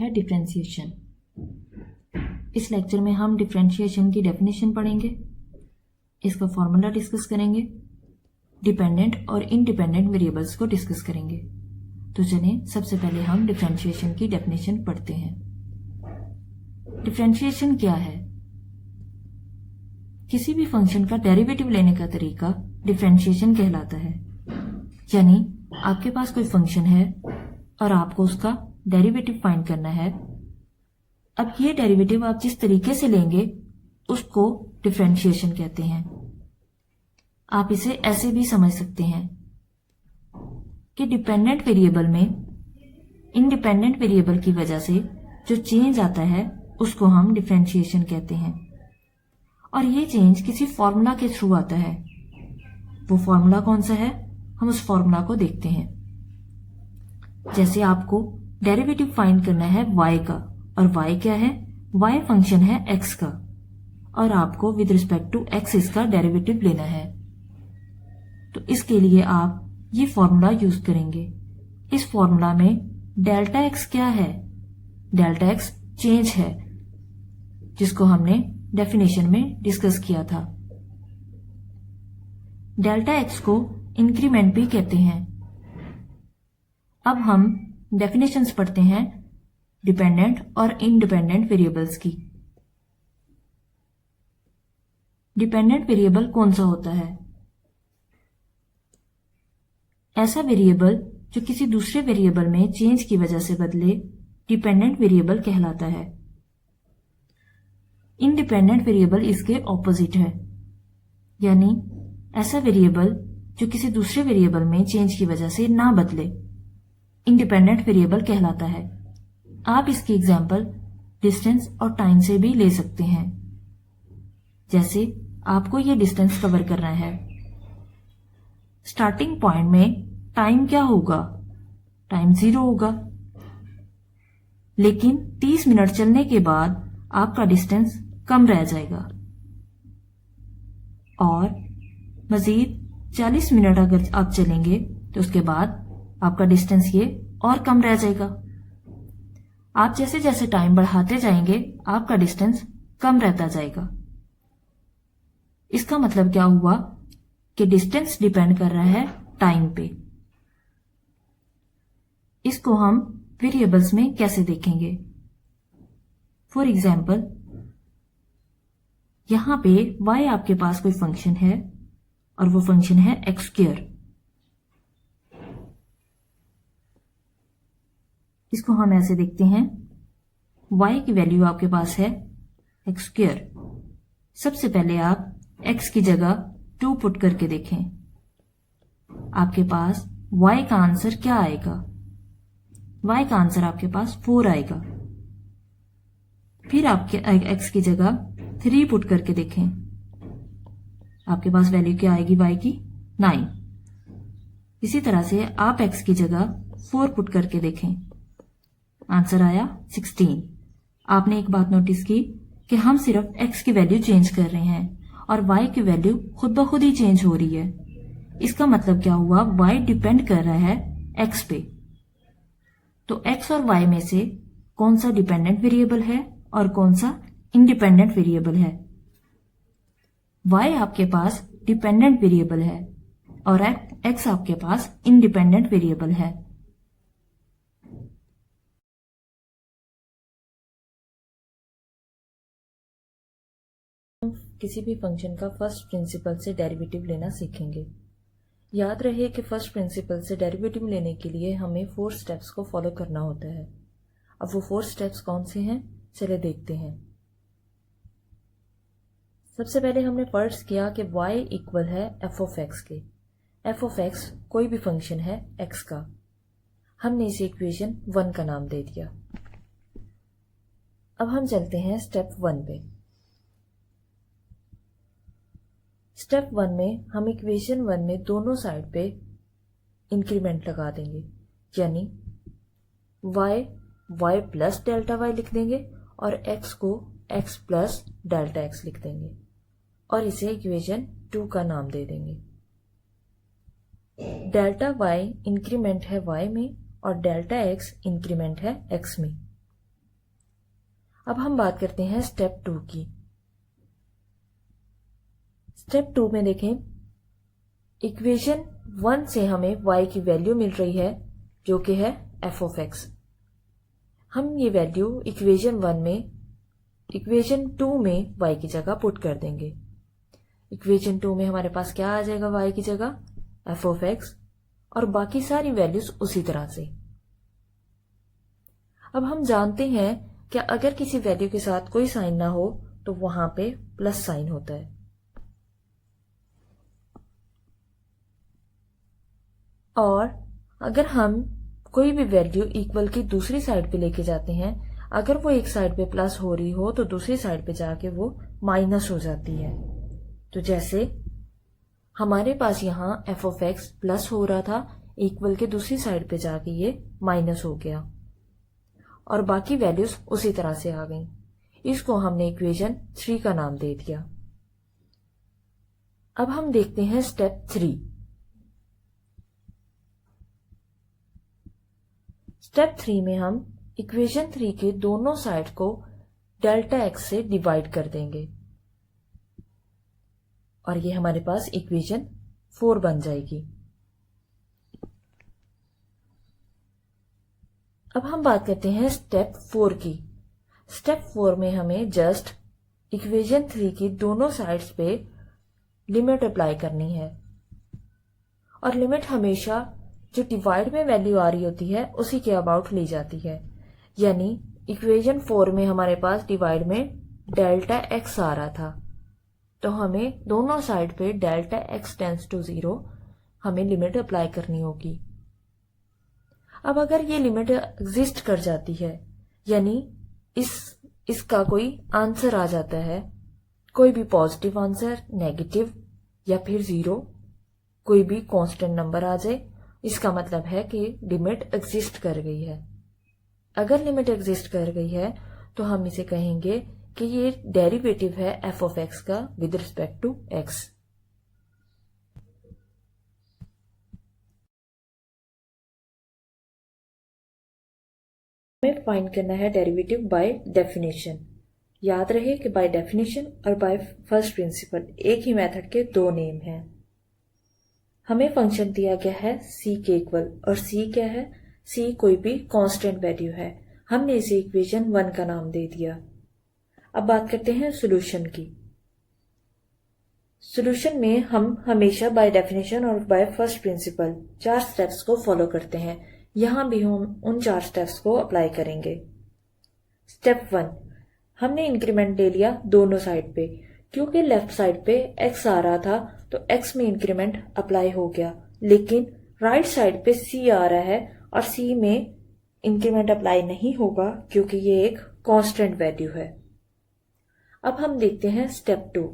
है डिफरेंशिएशन। इस लेक्चर में हम डिफरेंशिएशन की डेफिनेशन पढ़ेंगे, इसका फॉर्मूला डिस्कस करेंगे, डिपेंडेंट और इनडिपेंडेंट वेरिएबल्स को डिस्कस करेंगे। तो चलिए सबसे पहले हम डिफरेंशिएशन की डेफिनेशन पढ़ते हैं। डिफरेंशिएशन क्या है? किसी भी फंक्शन का डेरिवेटिव लेने का तरीका डिफरेंशिएशन कहलाता है। यानी आपके पास कोई फंक्शन है और आपको उसका डेरिवेटिव फाइंड करना है। अब ये डेरिवेटिव आप जिस तरीके से लेंगे उसको डिफरेंशिएशन कहते हैं। आप इसे ऐसे भी समझ सकते हैं कि डिपेंडेंट वेरिएबल में इंडिपेंडेंट वेरिएबल की वजह से जो चेंज आता है उसको हम डिफरेंशिएशन कहते हैं। और ये चेंज किसी फॉर्मूला के थ्रू आता है। वो फॉर्मूला कौन सा है, हम उस फॉर्मूला को देखते हैं। जैसे आपको डेरिवेटिव फाइंड करना है y का, और y क्या है? y फंक्शन है x का, और आपको विद रिस्पेक्ट टू x इसका डेरिवेटिव लेना है। तो इसके लिए आप ये फॉर्मूला यूज करेंगे। इस फॉर्मूला में डेल्टा x क्या है? डेल्टा x चेंज है, जिसको हमने डेफिनेशन में डिस्कस किया था। डेल्टा x को इंक्रीमेंट भी कहते हैं। अब हम डेफिनेशंस पढ़ते हैं डिपेंडेंट और इंडिपेंडेंट वेरिएबल्स की। डिपेंडेंट वेरिएबल कौन सा होता है? ऐसा वेरिएबल जो किसी दूसरे वेरिएबल में चेंज की वजह से बदले डिपेंडेंट वेरिएबल कहलाता है। इंडिपेंडेंट वेरिएबल इसके ऑपोजिट है, यानी ऐसा वेरिएबल जो किसी दूसरे वेरिएबल में चेंज की वजह से ना बदले इंडिपेंडेंट वेरिएबल कहलाता है। आप इसकी एग्जांपल डिस्टेंस और टाइम से भी ले सकते हैं। जैसे आपको ये डिस्टेंस कवर करना है। स्टार्टिंग पॉइंट में टाइम क्या होगा? टाइम 0 होगा। लेकिन 30 मिनट चलने के बाद आपका डिस्टेंस कम रह जाएगा, और मजीद 40 मिनट अगर आप चलेंगे तो उसके बाद आपका डिस्टेंस ये और कम रह जाएगा। आप जैसे जैसे टाइम बढ़ाते जाएंगे आपका डिस्टेंस कम रहता जाएगा। इसका मतलब क्या हुआ कि डिस्टेंस डिपेंड कर रहा है टाइम पे। इसको हम वेरिएबल्स में कैसे देखेंगे? फॉर एग्जाम्पल, यहां पे y आपके पास कोई फंक्शन है और वो फंक्शन है x²। इसको हम ऐसे देखते हैं, y की वैल्यू आपके पास है x²। सबसे पहले आप x की जगह 2 पुट करके देखें। आपके पास y का आंसर क्या आएगा? y का आंसर आपके पास 4 आएगा। फिर आपके x की जगह 3 पुट करके देखें। आपके पास वैल्यू क्या आएगी y की? 9। इसी तरह से आप x की जगह 4 पुट करके देखें। आंसर आया 16। आपने एक बात नोटिस की कि हम सिर्फ x की वैल्यू चेंज कर रहे हैं और y की वैल्यू खुद ब खुद ही चेंज हो रही है। इसका मतलब क्या हुआ? y डिपेंड कर रहा है x पे। तो x और y में से कौन सा डिपेंडेंट वेरिएबल है और कौन सा इंडिपेंडेंट वेरिएबल है? y आपके पास डिपेंडेंट वेरिएबल है और x आपके पास इंडिपेंडेंट वेरिएबल है। किसी भी फंक्शन का फर्स्ट प्रिंसिपल से डेरिवेटिव लेना सीखेंगे। याद रहे कि फर्स्ट प्रिंसिपल से डेरिवेटिव लेने के लिए हमें 4 स्टेप्स को फॉलो करना होता है। अब वो 4 स्टेप्स कौन से हैं, चले देखते हैं। सबसे पहले हमने फर्ज किया कि y इक्वल है f(x) के। f(x) कोई भी फंक्शन है x का। हमने इसे इक्वेशन 1 का नाम दे दिया। अब हम चलते हैं स्टेप 1 पे। स्टेप 1 में हम इक्वेशन 1 में दोनों साइड पे इंक्रीमेंट लगा देंगे, यानी y प्लस डेल्टा y लिख देंगे और x को x प्लस डेल्टा x लिख देंगे और इसे इक्वेशन 2 का नाम दे देंगे। डेल्टा y इंक्रीमेंट है y में और डेल्टा x इंक्रीमेंट है x में। अब हम बात करते हैं स्टेप 2 की। स्टेप 2 में देखें, इक्वेशन 1 से हमें y की वैल्यू मिल रही है जो कि है f ऑफ x। हम ये वैल्यू इक्वेशन 1 में इक्वेशन 2 में y की जगह पुट कर देंगे। इक्वेशन 2 में हमारे पास क्या आ जाएगा y की जगह? f ऑफ x, और बाकी सारी वैल्यूज उसी तरह से। अब हम जानते हैं कि अगर किसी वैल्यू के साथ कोई साइन ना हो तो वहां पे प्लस साइन होता है। और अगर हम कोई भी वैल्यू इक्वल की दूसरी साइड पे लेके जाते हैं, अगर वो एक साइड पे प्लस हो रही हो तो दूसरी साइड पे जाके वो माइनस हो जाती है। तो जैसे हमारे पास यहाँ f ऑफ x प्लस हो रहा था, इक्वल के दूसरी साइड पे जाके ये माइनस हो गया और बाकी वैल्यूज उसी तरह से आ गई। इसको हमने इक्वेशन 3 का नाम दे दिया। अब हम देखते हैं स्टेप 3। स्टेप 3 में हम इक्वेशन 3 के दोनों साइड को डेल्टा x से डिवाइड कर देंगे और ये हमारे पास इक्वेशन 4 बन जाएगी। अब हम बात करते हैं स्टेप 4 की। स्टेप 4 में हमें जस्ट इक्वेशन 3 की दोनों साइड्स पे लिमिट अप्लाई करनी है और लिमिट हमेशा जो डिवाइड में वैल्यू आ रही होती है उसी के अबाउट ली जाती है। यानी इक्वेशन 4 में हमारे पास डिवाइड में डेल्टा x आ रहा था, तो हमें दोनों साइड पे डेल्टा x टेंड्स टू 0 हमें लिमिट अप्लाई करनी होगी। अब अगर ये लिमिट एग्जिस्ट कर जाती है, यानी इसका कोई आंसर आ जाता है, कोई भी पॉजिटिव आंसर, नेगेटिव या फिर 0, कोई भी कांस्टेंट नंबर आ जाए, इसका मतलब है कि लिमिट एग्जिस्ट कर गई है। अगर लिमिट एग्जिस्ट कर गई है तो हम इसे कहेंगे कि ये डेरिवेटिव है f ऑफ x का विद रिस्पेक्ट टू x। हमें फाइंड करना है डेरिवेटिव बाय डेफिनेशन। याद रहे कि बाय डेफिनेशन और बाय फर्स्ट प्रिंसिपल एक ही मेथड के दो नेम हैं। हमें फंक्शन दिया गया है c के इक्वल, और c क्या है? c कोई भी कांस्टेंट वैल्यू है। हमने इसे इक्वेशन 1 का नाम दे दिया। अब बात करते हैं सॉल्यूशन की। सॉल्यूशन में हम हमेशा बाय डेफिनेशन और बाय फर्स्ट प्रिंसिपल 4 स्टेप्स को फॉलो करते हैं। यहां भी हम उन 4 स्टेप्स को अप्लाई करेंगे। स्टेप 1, हमने इंक्रीमेंट ले लिया दोनों साइड पे। क्योंकि लेफ्ट साइड पे x आ रहा था तो x में इंक्रीमेंट अप्लाई हो गया, लेकिन राइट साइड पे c आ रहा है और c में इंक्रीमेंट अप्लाई नहीं होगा क्योंकि ये एक कांस्टेंट वैल्यू है। अब हम देखते हैं स्टेप 2।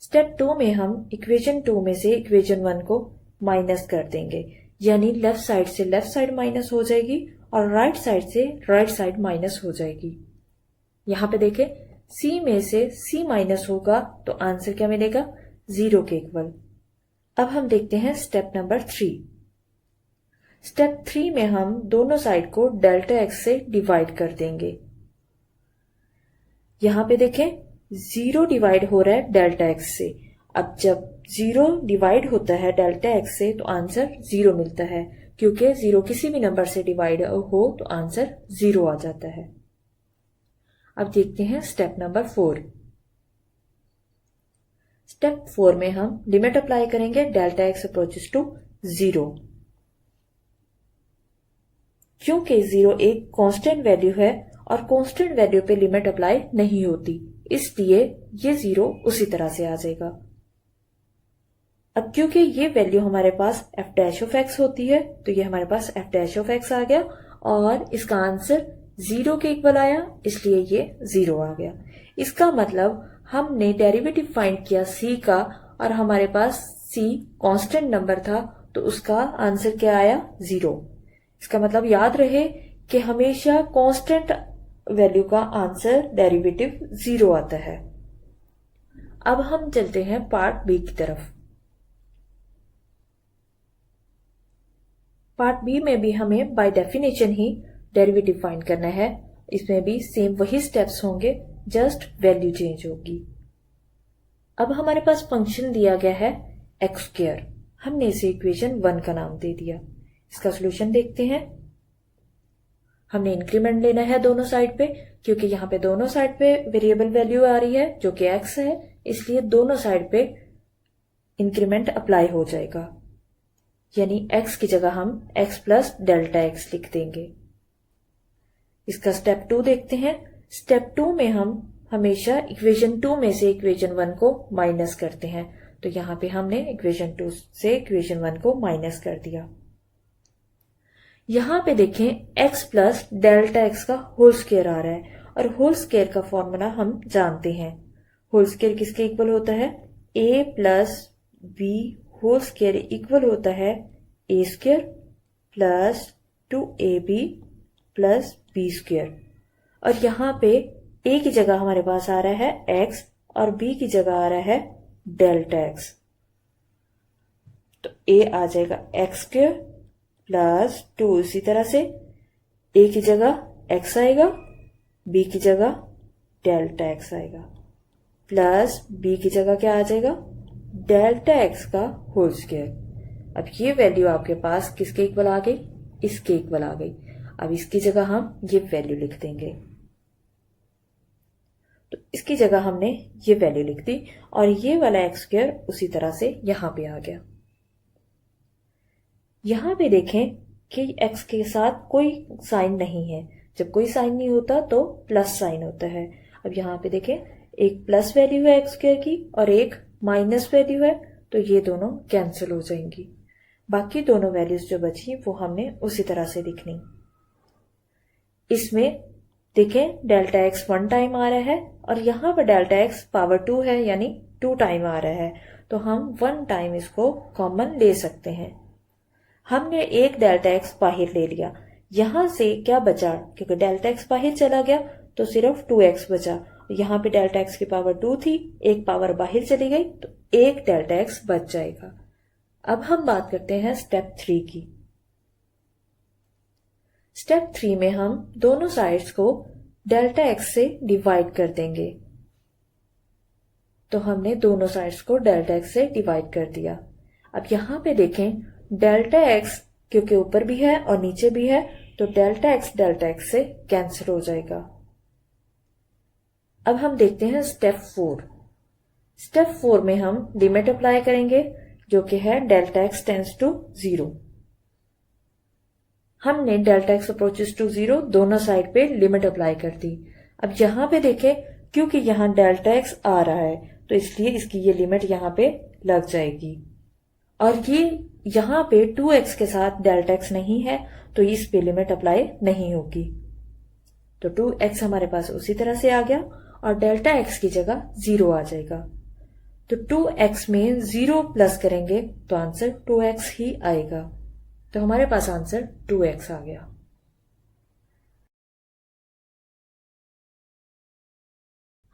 स्टेप 2 में हम इक्वेशन 2 में से इक्वेशन 1 को माइनस कर देंगे, यानी लेफ्ट साइड से लेफ्ट साइड माइनस हो जाएगी और राइट साइड से राइट साइड माइनस हो जाएगी। यहां पे देखें, c में से c माइनस होगा तो आंसर क्या मिलेगा? 0 के इक्वल। अब हम देखते हैं स्टेप नंबर 3। स्टेप 3 में हम दोनों साइड को डेल्टा x से डिवाइड कर देंगे। यहां पे देखें, 0 डिवाइड हो रहा है डेल्टा x से। अब जब 0 डिवाइड होता है डेल्टा x से तो आंसर 0 मिलता है, क्योंकि 0 किसी भी नंबर से डिवाइड हो तो आंसर 0 आ जाता है। अब देखते हैं स्टेप नंबर 4। स्टेप 4 में हम लिमिट अप्लाई करेंगे डेल्टा x अप्रोचेस टू 0। क्योंकि 0 एक कांस्टेंट वैल्यू है और कांस्टेंट वैल्यू पे लिमिट अप्लाई नहीं होती, इसलिए ये 0 उसी तरह से आ जाएगा। अब क्योंकि ये वैल्यू हमारे पास f डैश ऑफ x होती है तो ये हमारे पास f डैश ऑफ x आ गया और इसका आंसर 0 के इक्वल आया, इसलिए ये 0 आ गया। इसका मतलब हमने डेरिवेटिव फाइंड किया c का और हमारे पास c कांस्टेंट नंबर था तो उसका आंसर क्या आया? 0। इसका मतलब याद रहे कि हमेशा कांस्टेंट वैल्यू का आंसर डेरिवेटिव 0 आता है। अब हम चलते हैं पार्ट बी की तरफ। पार्ट बी में भी हमें by definition he derivative find करना है, इसमें भी सेम वही स्टेप्स होंगे, जस्ट वैल्यू चेंज होगी। अब हमारे पास फंक्शन दिया गया है एक्स स्क्वायर, हमने इसे इक्वेशन 1 का नाम दे दिया। इसका सोल्यूशन देखते हैं। हमने इंक्रीमेंट लेना है दोनों साइड पे, क्योंकि यहाँ पे दोनों साइड पे वेरिएबल वैल्यू आ रही है जो कि एक्स है, इसलिए दोनों साइड पे इंक्रीमेंट अप्लाई हो जाएगा। यानी x की जगह हम x प्लस डेल्टा एक्स लिख देंगे। इसका स्टेप 2 देखते हैं। स्टेप 2 में हम हमेशा इक्वेशन 2 में से इक्वेशन 1 को माइनस करते हैं, तो यहाँ पे हमने इक्वेशन 2 से इक्वेशन 1 को माइनस कर दिया। यहाँ पे देखें x प्लस डेल्टा एक्स का होल स्क्वायर आ रहा है, और होल स्क्वायर का फॉर्मूला हम जानते हैं। होल स्क्वायर किसके इक्वल होता है? a plus b whole square equal होता है a square plus 2ab plus b square. और यहाँ पे a की जगह हमारे पास आ रहा है x और b की जगह आ रहा है डेल्टा एक्स, तो a आ जाएगा x स्क्वायर प्लस 2, इसी तरह से a की जगह x आएगा, b की जगह डेल्टा एक्स आएगा, प्लस b की जगह क्या आ जाएगा? डेल्टा एक्स का होल स्क्वायर। अब ये वैल्यू आपके पास किसके इक्वल आ गई? इसके इक्वल आ गई। अब इसकी जगह हम ये वैल्यू लिख देंगे, तो इसकी जगह हमने ये वैल्यू लिख दी, और ये वाला एक्स स्क्वायर उसी तरह से यहां पे आ गया। यहां पे देखें कि x के साथ कोई साइन नहीं है, जब कोई साइन नहीं होता तो प्लस साइन होता है। अब यहाँ पे देखें, एक प्लस वैल्यू है एक्स स्क्वायर की और एक माइनस वैल्यू है, तो ये दोनों कैंसिल हो जाएंगी। बाकी दोनों वैल्यूज जो बची वो हमने उसी तरह से लिखनी। इसमें देखें डेल्टा एक्स 1 टाइम आ रहा है, और यहाँ पर डेल्टा एक्स पावर 2 है, यानी 2 टाइम आ रहा है, तो हम 1 टाइम इसको कॉमन ले सकते हैं। हमने एक डेल्टा एक्स बाहर ले लिया, यहां से क्या बचा? क्योंकि डेल्टा एक्स बाहर चला गया तो सिर्फ 2x बचा। यहाँ पे डेल्टा एक्स की पावर 2 थी, एक पावर बाहर चली गई, तो एक डेल्टा एक्स बच जाएगा। अब हम बात करते हैं स्टेप 3 की। स्टेप 3 में हम दोनों साइड्स को डेल्टा एक्स से डिवाइड कर देंगे, तो हमने दोनों साइड्स को डेल्टा एक्स से डिवाइड कर दिया। अब यहाँ पे देखें, डेल्टा एक्स क्योंकि ऊपर भी है और नीचे भी है, तो डेल्टा एक्स से कैंसिल हो जाएगा। अब हम देखते हैं स्टेप 4। स्टेप 4 में हम लिमिट अप्लाई करेंगे, जो कि है डेल्टा एक्स टेंड्स टू 0। हमने डेल्टा एक्स अप्रोचेस टू 0 दोनों साइड पे लिमिट अप्लाई कर दी। अब यहाँ पे देखें, क्योंकि यहाँ डेल्टा एक्स आ रहा है, तो इसलिए इसकी ये लिमिट यहाँ पे लग जाएगी, और ये यहाँ पे 2x के साथ डेल्टा एक्स नहीं है, तो इस पे लिमिट अप्लाई नहीं होगी। तो 2x हमारे पास उसी तरह से आ गया, और डेल्टा एक्स की जगह 0 आ जाएगा। तो 2x में 0 प्लस करेंगे तो आंसर 2x ही आएगा, तो हमारे पास आंसर 2x आ गया।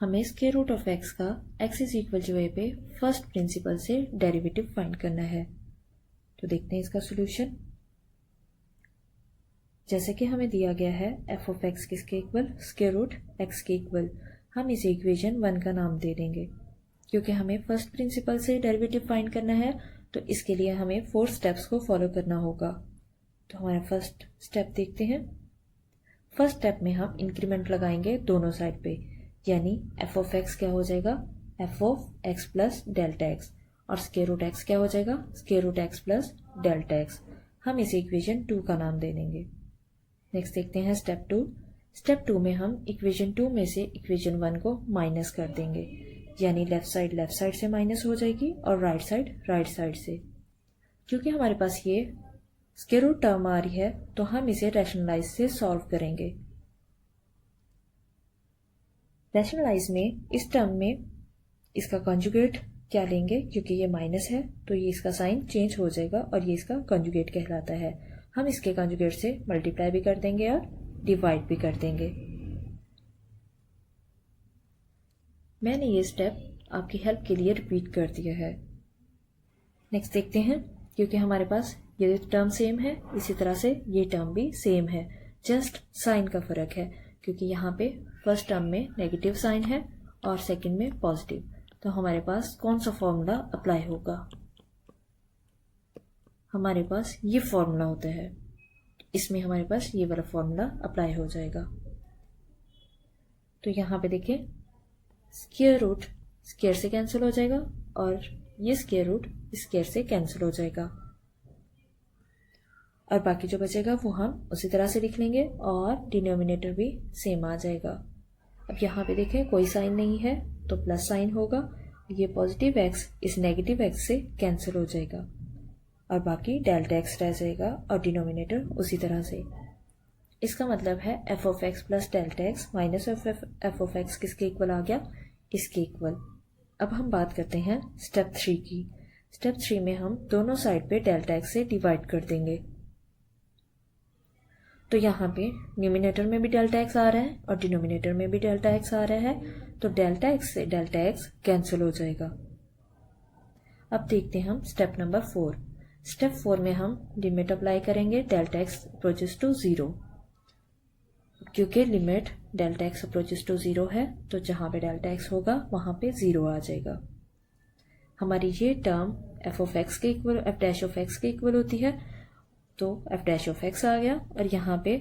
हमें स्क्वायर रूट ऑफ x का x is equal to a पे फर्स्ट प्रिंसिपल से डेरिवेटिव फाइंड करना है। तो देखते हैं इसका सॉल्यूशन। जैसे कि हमें दिया गया है f ऑफ x किसके इक्वल? स्क्वायर रूट x के इक्वल। हम इसे इक्वेशन 1 का नाम दे देंगे, क्योंकि हमें फर्स्ट प्रिंसिपल से डेरिवेटिव फाइंड करना है, तो इसके लिए हमें 4 स्टेप्स को फॉलो करना होगा। तो हमारा फर्स्ट स्टेप देखते हैं। फर्स्ट स्टेप में हम इंक्रीमेंट लगाएंगे दोनों साइड पे, यानी f ऑफ x क्या हो जाएगा? f of x plus delta x, और स्क्वायर रूट x क्या हो जाएगा? Square root x plus delta x. हम इसे इक्वेशन 2 का नाम दे देंगे। नेक्स्ट देखते हैं स्टेप 2। स्टेप 2 में हम इक्वेशन 2 में से इक्वेशन 1 को माइनस कर देंगे, यानी लेफ्ट साइड से माइनस हो जाएगी और राइट साइड से। क्योंकि हमारे पास ये स्क्वायर रूट टर्म आ रही है, तो हम इसे रैशनलाइज से सॉल्व करेंगे। रैशनलाइज में इस टर्म में इसका कॉन्जुगेट क्या लेंगे, क्योंकि ये माइनस है तो ये इसका साइन चेंज हो जाएगा और ये इसका कॉन्जुगेट कहलाता है। हम इसके कॉन्जुगेट से मल्टीप्लाई भी कर देंगे और डिवाइड भी कर देंगे। मैंने ये स्टेप आपकी हेल्प के लिए रिपीट कर दिया है। नेक्स्ट देखते हैं, क्योंकि हमारे पास ये टर्म सेम है, इसी तरह से ये टर्म भी सेम है। जस्ट साइन का फर्क है, क्योंकि यहाँ पे फर्स्ट टर्म में नेगेटिव साइन है और सेकंड में पॉजिटिव। तो हमारे पास कौन सा फॉर्मूला अप्लाई होगा? हमारे पास ये फॉर्मूला होता है, इसमें हमारे पास ये वाला फॉर्मूला अप्लाई हो जाएगा। तो यहाँ पे देखिए स्क्वायर रूट स्क्वायर से कैंसिल हो जाएगा और ये स्क्वायर रूट स्क्वायर से कैंसिल हो जाएगा, और बाकी जो बचेगा वो हम उसी तरह से लिख लेंगे और डिनोमिनेटर भी सेम आ जाएगा। अब यहाँ पे देखें कोई साइन नहीं है तो प्लस साइन होगा, ये पॉजिटिव एक्स इस नेगेटिव एक्स से कैंसिल हो जाएगा और बाकी डेल्टा एक्स रह जाएगा और डिनोमिनेटर उसी तरह से। इसका मतलब है F of x plus delta x minus F of x किसके इक्वल आ गया? इसके इक्वल। अब हम बात करते हैं स्टेप 3 की। स्टेप 3 में हम दोनों साइड पे डेल्टा एक्स से डिवाइड कर देंगे। तो यहाँ पे न्यूमिनेटर में भी डेल्टा एक्स आ रहा है और डिनोमिनेटर में भी डेल्टा एक्स आ रहा है, तो डेल्टा एक्स से डेल्टा एक्स कैंसिल हो जाएगा। अब देखते हैं हम स्टेप नंबर 4। स्टेप 4 में हम लिमिट अप्लाई करेंगे डेल्टा एक्स अप्रोचेस टू 0। क्योंकि limit delta x approaches to 0 है तो जहां पे डेल्टा एक्स होगा वहां पे 0 आ जाएगा। हमारी ये टर्म एफ ऑफ एक्स के equal F dash of x के इक्वल होती है, तो एफ डैश ऑफ एक्स आ गया। और यहाँ पे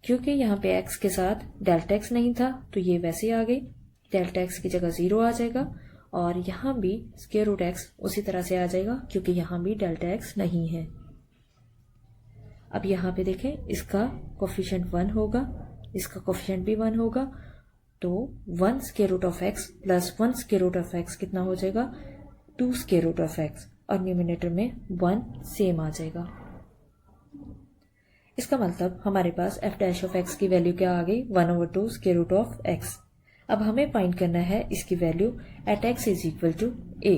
क्योंकि यहाँ पे एक्स के साथ डेल्टा एक्स नहीं था तो ये वैसे आ गई, डेल्टा एक्स की जगह 0 आ जाएगा। और यहाँ भी स्क्वायर रूट एक्स उसी तरह से आ जाएगा क्योंकि यहाँ भी डेल्टा एक्स नहीं है। अब यहाँ पे देखें इसका कोफिशिएंट 1 होगा, इसका कोफिशिएंट भी 1 होगा, तो 1 square root of x plus 1 square root of x कितना हो जाएगा? 2 स्क्वायर रूट ऑफ एक्स, और न्यूमिनेटर में 1 सेम आ जाएगा। इसका मतलब हमारे पास एफ डैश ऑफ एक्स की वैल्यू क्या आ गई? 1/2 स्क्वायर रूट ऑफ एक्स। अब हमें फाइंड करना है इसकी value at x is equal to a,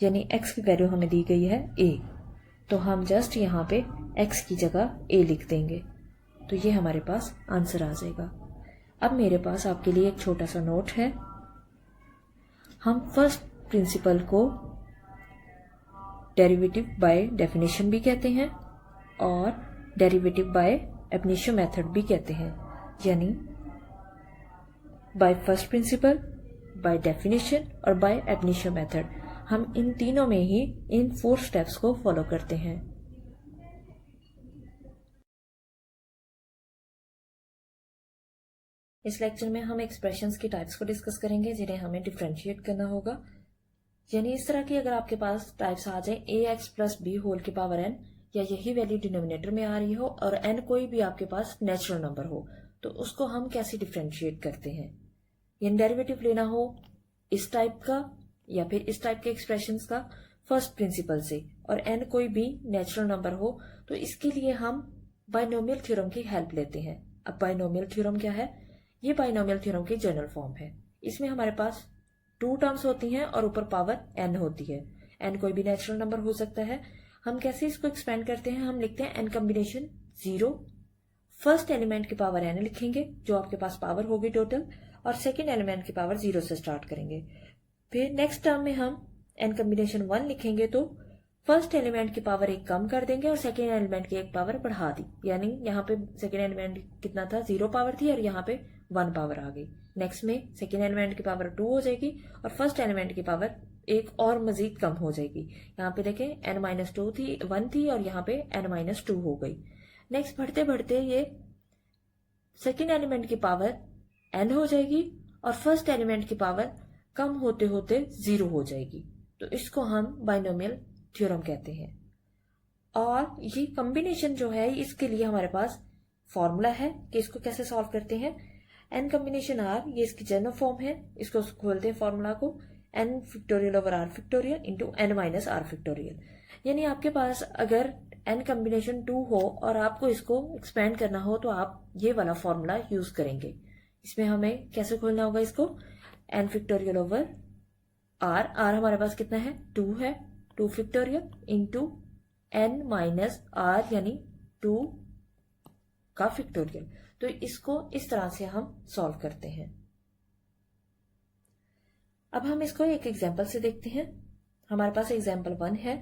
यानी एक्स की वैल्यू हमें दी गई है ए, तो हम जस्ट यहाँ पे एक्स की जगह ए लिख देंगे, तो ये हमारे पास आंसर आ जाएगा। अब मेरे पास आपके लिए एक छोटा सा नोट है। हम फर्स्ट प्रिंसिपल को डेरिवेटिव बाय डेफिनेशन भी कहते हैं और derivative by ab initio method भी कहते हैं, यानी by first principle, by definition और बाय एब इनिशियो मेथड। हम इन तीनों में ही इन 4 स्टेप्स को फॉलो करते हैं। इस लेक्चर में हम एक्सप्रेशंस की टाइप्स को डिस्कस करेंगे जिन्हें हमें डिफरेंशिएट करना होगा। यानी इस तरह की अगर आपके पास टाइप्स आ जाए ए एक्स प्लस बी होल की पावर एन, या यही वैल्यू डिनोमिनेटर में आ रही हो और एन कोई भी आपके पास नेचुरल नंबर हो, तो उसको हम कैसे डिफरेंशिएट करते हैं। यानी डेरिवेटिव लेना हो इस टाइप का या फिर इस टाइप के एक्सप्रेशंस का फर्स्ट प्रिंसिपल से, और एन कोई भी नेचुरल नंबर हो, तो इसके लिए हम बाइनोमियल थ्योरम की हेल्प लेते हैं। अब बाइनोमियल थ्योरम क्या है? ये बाइनोमियल थ्योरम की जनरल फॉर्म है। इसमें हमारे पास 2 टर्म्स होती हैं और ऊपर पावर एन होती है। एन कोई भी नेचुरल नंबर हो सकता है। हम कैसे इसको एक्सपेंड करते हैं? हम लिखते हैं एन कॉम्बिनेशन 0, फर्स्ट एलिमेंट की पावर एन लिखेंगे जो आपके पास पावर होगी टोटल, और सेकेंड एलिमेंट की पावर 0 से स्टार्ट करेंगे। फिर नेक्स्ट टर्म में हम एन कॉम्बिनेशन 1 लिखेंगे तो फर्स्ट एलिमेंट की पावर 1 कम कर देंगे और सेकेंड एलिमेंट की 1 पावर बढ़ा दी, यानी यहाँ पे सेकेंड एलिमेंट कितना था? 0 पावर थी और यहाँ पे 1 पावर आ गई। नेक्स्ट में सेकेंड एलिमेंट की पावर 2 हो जाएगी और फर्स्ट एलिमेंट की पावर 1 और मजीद कम हो जाएगी। यहाँ पे देखें n-2 थी 1 थी और यहाँ पे n-2 हो गई। नेक्स्ट बढ़ते बढ़ते ये सेकेंड एलिमेंट की पावर n हो जाएगी और फर्स्ट एलिमेंट की पावर कम होते होते 0 हो जाएगी। तो इसको हम बाइनोमियल थ्योरम कहते हैं। और ये कॉम्बिनेशन जो है इसके लिए हमारे पास फॉर्मूला है कि इसको कैसे सॉल्व करते हैं। n कॉम्बिनेशन r, ये इसकी जनरल फॉर्म है। इसको खोलते हैं फॉर्मूला को, n factorial over r factorial into n minus r factorial. यानी आपके पास अगर n कॉम्बिनेशन 2 हो और आपको इसको एक्सपेंड करना हो तो आप ये वाला फॉर्मूला यूज करेंगे। इसमें हमें कैसे खोलना होगा इसको? n factorial over r, r हमारे पास कितना है? 2 है, 2 factorial into n minus r यानी 2 का फैक्टोरियल। तो इसको इस तरह से हम सॉल्व करते हैं। अब हम इसको एक एग्जांपल से देखते हैं। हमारे पास एग्जांपल 1 है।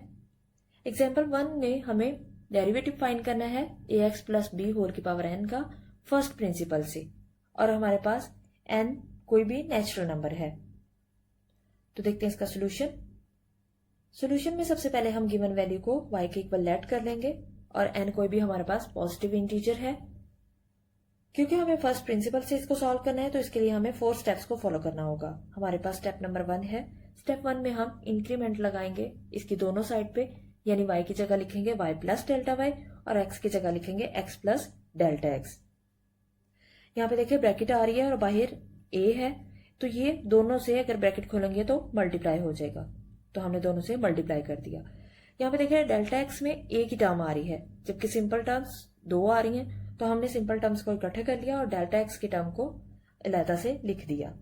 एग्जांपल 1 में हमें डेरिवेटिव फाइंड करना है ax प्लस बी होल की पावर n का फर्स्ट प्रिंसिपल से, और हमारे पास n कोई भी नेचुरल नंबर है। तो देखते हैं इसका सोल्यूशन। सोल्यूशन में सबसे पहले हम गिवन वैल्यू को y के इक्वल लेट कर लेंगे, और n कोई भी हमारे पास पॉजिटिव इंटीजर है। क्योंकि हमें फर्स्ट प्रिंसिपल से इसको सॉल्व करना है तो इसके लिए हमें 4 स्टेप्स को फॉलो करना होगा। हमारे पास स्टेप नंबर 1 है। स्टेप 1 में हम इंक्रीमेंट लगाएंगे इसकी दोनों साइड पे, यानी y की जगह लिखेंगे y प्लस डेल्टा y और x की जगह लिखेंगे x प्लस डेल्टा x। यहाँ पे देखिए ब्रैकेट आ रही है और बाहर a है, तो ये दोनों से अगर ब्रैकेट खोलेंगे तो मल्टीप्लाई हो जाएगा, तो हमने दोनों से मल्टीप्लाई कर दिया। यहाँ पे देखिए डेल्टा x में a की टर्म आ रही है, जबकि सिंपल टर्म्स 2 आ रही हैं, तो हमने सिंपल टर्म्स को इकट्ठे कर लिया और डेल्टा x की टर्म को अलहदा से लिख दिया,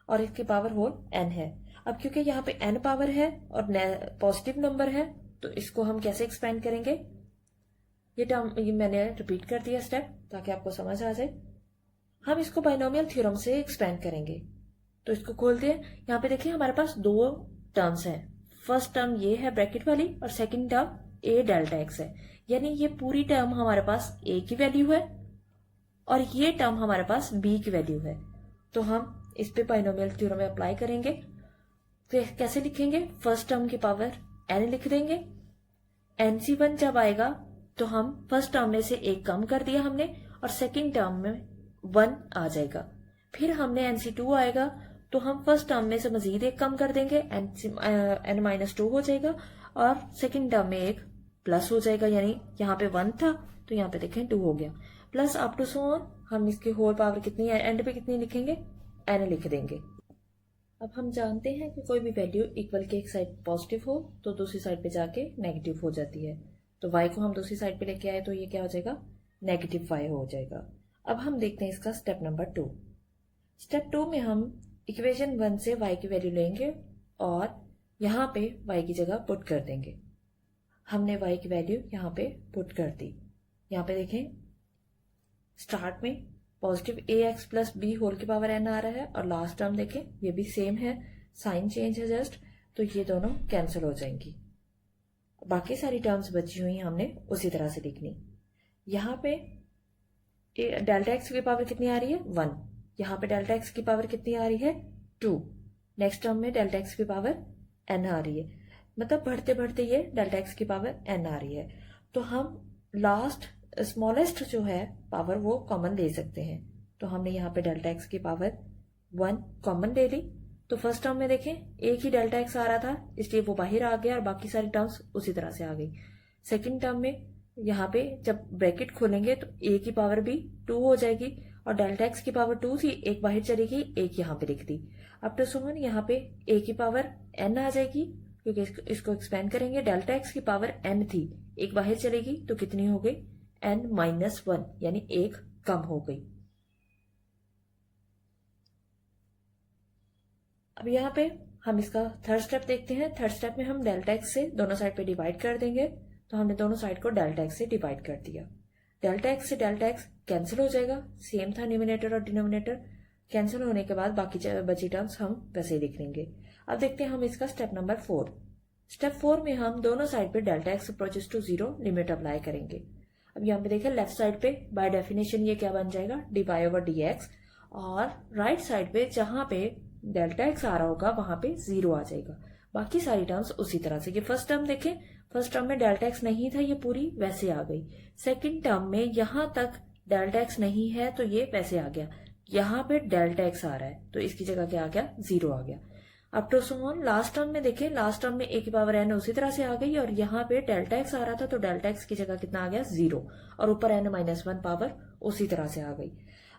और इसकी पावर होल n है। अब क्योंकि यहाँ पे n पावर है और पॉजिटिव नंबर है, तो इसको हम कैसे एक्सपेंड करेंगे, ये टर्म ये मैंने रिपीट कर दिया स्टेप ताकि आपको समझ आ जाए। हम इसको बाइनोमियल थ्योरम से एक्सपेंड करेंगे, तो इसको खोलते हैं। यहाँ पे देखिए हमारे पास 2 टर्म्स हैं। फर्स्ट टर्म ये है ब्रैकेट वाली और second term a delta x है, यानी ये पूरी टर्म हमारे पास a की वैल्यू है और ये टर्म हमारे पास b की वैल्यू है। तो हम इस पे बाइनोमियल थ्योरम में अप्लाई करेंगे। तो कैसे लिखेंगे, फर्स्ट टर्म की पावर n लिख देंगे। nc1 जब आएगा तो हम फर्स्ट टर्म में से 1 कम कर दिया हमने, और सेकंड टर्म में 1 आ जाएगा। फिर हमने nc2 आएगा तो हम फर्स्ट टर्म में से मजीद 1 कम कर देंगे, n-2 हो जाएगा, और सेकंड टर्म में 1 प्लस हो जाएगा, यानी यहाँ पे 1 था तो यहाँ पे देखें 2 हो गया, plus up to so on. हम इसकी होल पावर कितनी है, एंड पे कितनी लिखेंगे, n लिख देंगे। अब हम जानते हैं कि कोई भी वैल्यू इक्वल के एक साइड पॉजिटिव हो तो दूसरी साइड पे जाके नेगेटिव हो जाती है। तो y को हम दूसरी साइड पे लेके आए तो ये क्या हो जाएगा, नेगेटिव y हो जाएगा। अब हम देखते हैं इसका स्टेप नंबर 2। स्टेप 2 में हम इक्वेशन 1 से y की वैल्यू लेंगे और यहाँ पे y की जगह पुट कर देंगे। हमने y की वैल्यू यहाँ पे पुट कर दी। यहाँ पे देखें स्टार्ट में positive ax plus b whole की पावर n आ रहा है, और लास्ट टर्म देखें ये भी सेम है, साइन चेंज है जस्ट, तो ये दोनों कैंसिल हो जाएंगी। बाकी सारी टर्म्स बची हुई हमने उसी तरह से लिखनी। यहाँ पे डेल्टा एक्स की पावर कितनी आ रही है, 1। यहाँ पे डेल्टा एक्स की पावर कितनी आ रही है, 2। नेक्स्ट टर्म में डेल्टा एक्स की पावर n आ रही है, मतलब बढ़ते बढ़ते ये डेल्टा एक्स की पावर n आ रही है। तो हम लास्ट स्मॉलेस्ट जो है पावर वो कॉमन ले सकते हैं। तो हमने यहाँ पे डेल्टा एक्स की पावर 1 कॉमन ले ली। तो फर्स्ट टर्म में देखें एक ही डेल्टा एक्स आ रहा था, इसलिए वो बाहर आ गया और बाकी सारी टर्म्स उसी तरह से आ गई। सेकंड टर्म में यहाँ पे जब ब्रैकेट खोलेंगे तो a की पावर भी 2 हो जाएगी, और डेल्टा एक्स की पावर 2 थी, एक बाहर चलेगी, एक यहाँ पे लिख दी। अब तो सुमन यहाँ पे a की पावर n आ जाएगी, क्योंकि इसको एक्सपेंड करेंगे। डेल्टा एक्स की पावर n थी, एक बाहर चलेगी तो कितनी हो गई, n-1, यानी 1 कम हो गई। अब यहाँ पे हम इसका थर्ड स्टेप देखते हैं। थर्ड स्टेप में हम डेल्टा एक्स से दोनों साइड पे डिवाइड कर देंगे। तो हमने दोनों साइड को डेल्टा एक्स से डिवाइड कर दिया। डेल्टा एक्स से डेल्टा एक्स कैंसिल हो जाएगा, सेम था न्यूमिनेटर और डिनोमिनेटर। कैंसिल होने के बाद बाकी बची टर्म्स हम वैसे ही लिख लेंगे। अब देखते हैं हम इसका स्टेप नंबर 4। स्टेप 4 में हम दोनों साइड पे delta x approaches to 0 limit apply करेंगे। अब यहाँ पे देखें लेफ्ट साइड पे बाय डेफिनेशन ये क्या बन जाएगा, dy ओवर dx, और राइट साइड पे जहां पे डेल्टा एक्स आ रहा होगा वहां पे 0 आ जाएगा। बाकी सारी टर्म्स उसी तरह से। ये फर्स्ट टर्म देखें, फर्स्ट टर्म में डेल्टा एक्स नहीं था, ये पूरी वैसे आ गई। सेकंड टर्म में यहां तक डेल्टा एक्स नहीं है तो ये वैसे आ गया। यहाँ पे डेल्टा एक्स आ रहा है तो इसकी जगह क्या आ गया, 0 आ गया। अब to so on last term में देखें, लास्ट टर्म में a की पावर n उसी तरह से आ गई, और यहाँ पे डेल्टा एक्स आ रहा था तो डेल्टा एक्स की जगह कितना आ गया, 0, और ऊपर n-1 पावर उसी तरह से आ गई।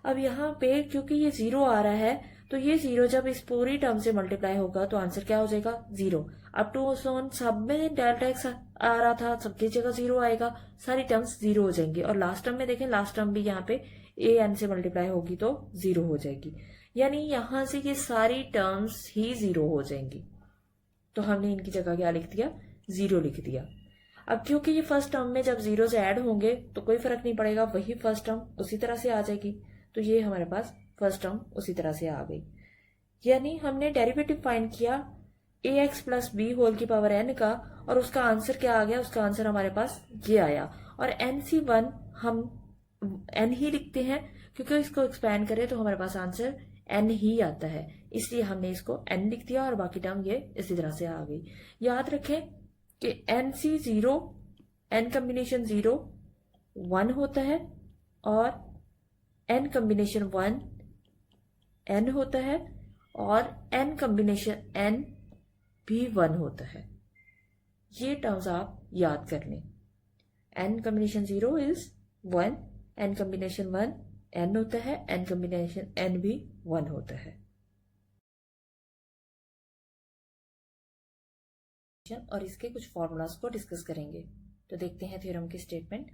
अब यहाँ पे क्योंकि ये 0 आ रहा है तो ये 0 जब इस पूरी टर्म से मल्टीप्लाई होगा तो आंसर क्या हो जाएगा, 0। अब टू सो ऑन सब में डेल्टा एक्स आ रहा था, सबकी जगह 0 आएगा, सारी टर्म्स 0 हो जाएंगी। और लास्ट टर्म में देखें, लास्ट टर्म भी यहाँ पे a n से मल्टीप्लाई होगी तो 0 हो जाएगी, यानी यहां से ये सारी टर्म्स ही 0 हो जाएंगी। तो हमने इनकी जगह क्या लिख दिया, 0 लिख दिया। अब क्योंकि ये फर्स्ट टर्म में जब 0 से ऐड होंगे तो कोई फर्क नहीं पड़ेगा, वही फर्स्ट टर्म उसी तरह से आ जाएगी। तो ये हमारे पास फर्स्ट टर्म उसी तरह से आ गई, यानी हमने डेरिवेटिव फाइंड किया ए एक्स प्लस बी होल की पावर एन का, और उसका आंसर क्या आ गया, उसका आंसर हमारे पास ये आया। और एन सी वन हम एन ही लिखते हैं क्योंकि इसको एक्सपैंड करें तो हमारे पास आंसर एन ही आता है, इसलिए हमने इसको एन लिख दिया और बाकी टर्म ये इसी तरह से आ गई। याद रखें कि n c zero, n combination 0 1 होता है और एन कम्बिनेशन 1 n होता है और n कम्बिनेशन n भी 1 होता है। ये टर्म्स आप याद कर लें। n combination 0 is 1, n combination 1 n होता है, n कम्बिनेशन n भी 1 होता है। और इसके कुछ फॉर्मूलाज को डिस्कस करेंगे। तो देखते हैं थ्योरम की स्टेटमेंट।